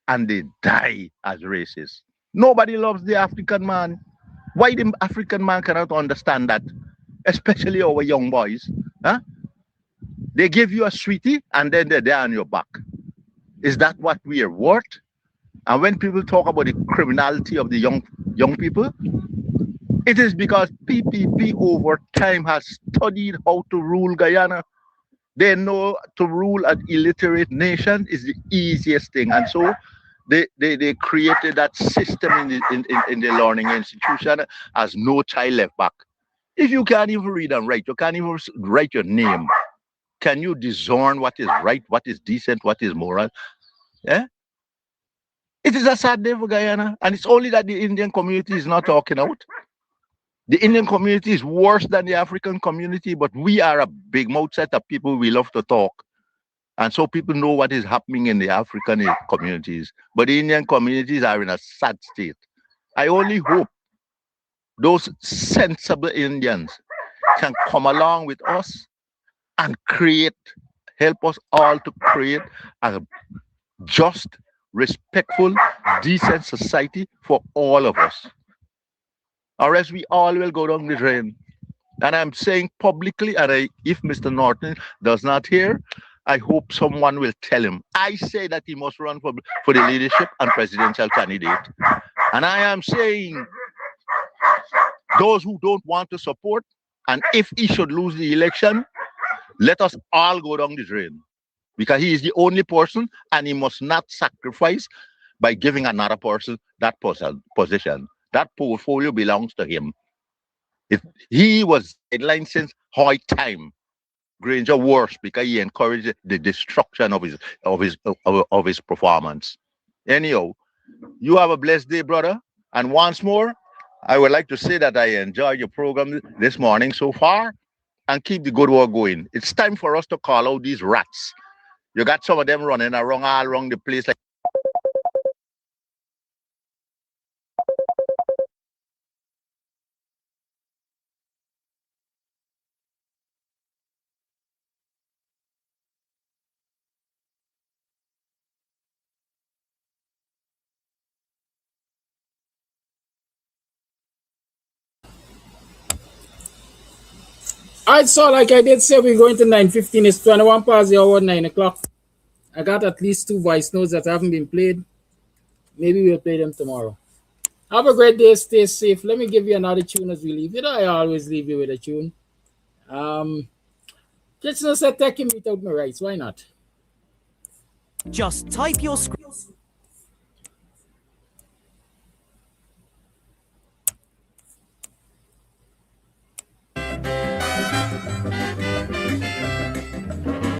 and they die as racists. Nobody loves the African man. Why the African man cannot understand that? Especially our young boys. Huh? They give you a sweetie and then they're there on your back. Is that what we are worth? And when people talk about the criminality of the young people, it is because PPP over time has studied how to rule Guyana. They know to rule an illiterate nation is the easiest thing. And so they created that system in the learning institution as no child left back. If you can't even read and write, you can't even write your name, can you discern what is right, what is decent, what is moral? Yeah? It is a sad day for Guyana, and it's only that the Indian community is not talking out. The Indian community is worse than the African community, but we are a big mouth set of people. We love to talk. And so people know what is happening in the African communities. But the Indian communities are in a sad state. I only hope those sensible Indians can come along with us and help us all to create a just, respectful, decent society for all of us. Or else we all will go down the drain. And I'm saying publicly, and if Mr. Norton does not hear, I hope someone will tell him. I say that he must run for the leadership and presidential candidate. And I am saying those who don't want to support, and if he should lose the election, let us all go down the drain. Because he is the only person, and he must not sacrifice by giving another person that position. That portfolio belongs to him. If he was sidelined since high time, Granger worse because he encouraged the destruction of his performance. Anyhow, you have a blessed day, brother. And once more, I would like to say that I enjoyed your program this morning so far, and keep the good work going. It's time for us to call out these rats. You got some of them running around all around the place like. All right, so like I did say, we're going to 9:15. It's 21 past the hour, 9 o'clock. I got at least 2 voice notes that haven't been played. Maybe we'll play them tomorrow. Have a great day. Stay safe. Let me give you another tune as we leave. You know, I always leave you with a tune. Just said, take him without my rights. Why not? Just type your script.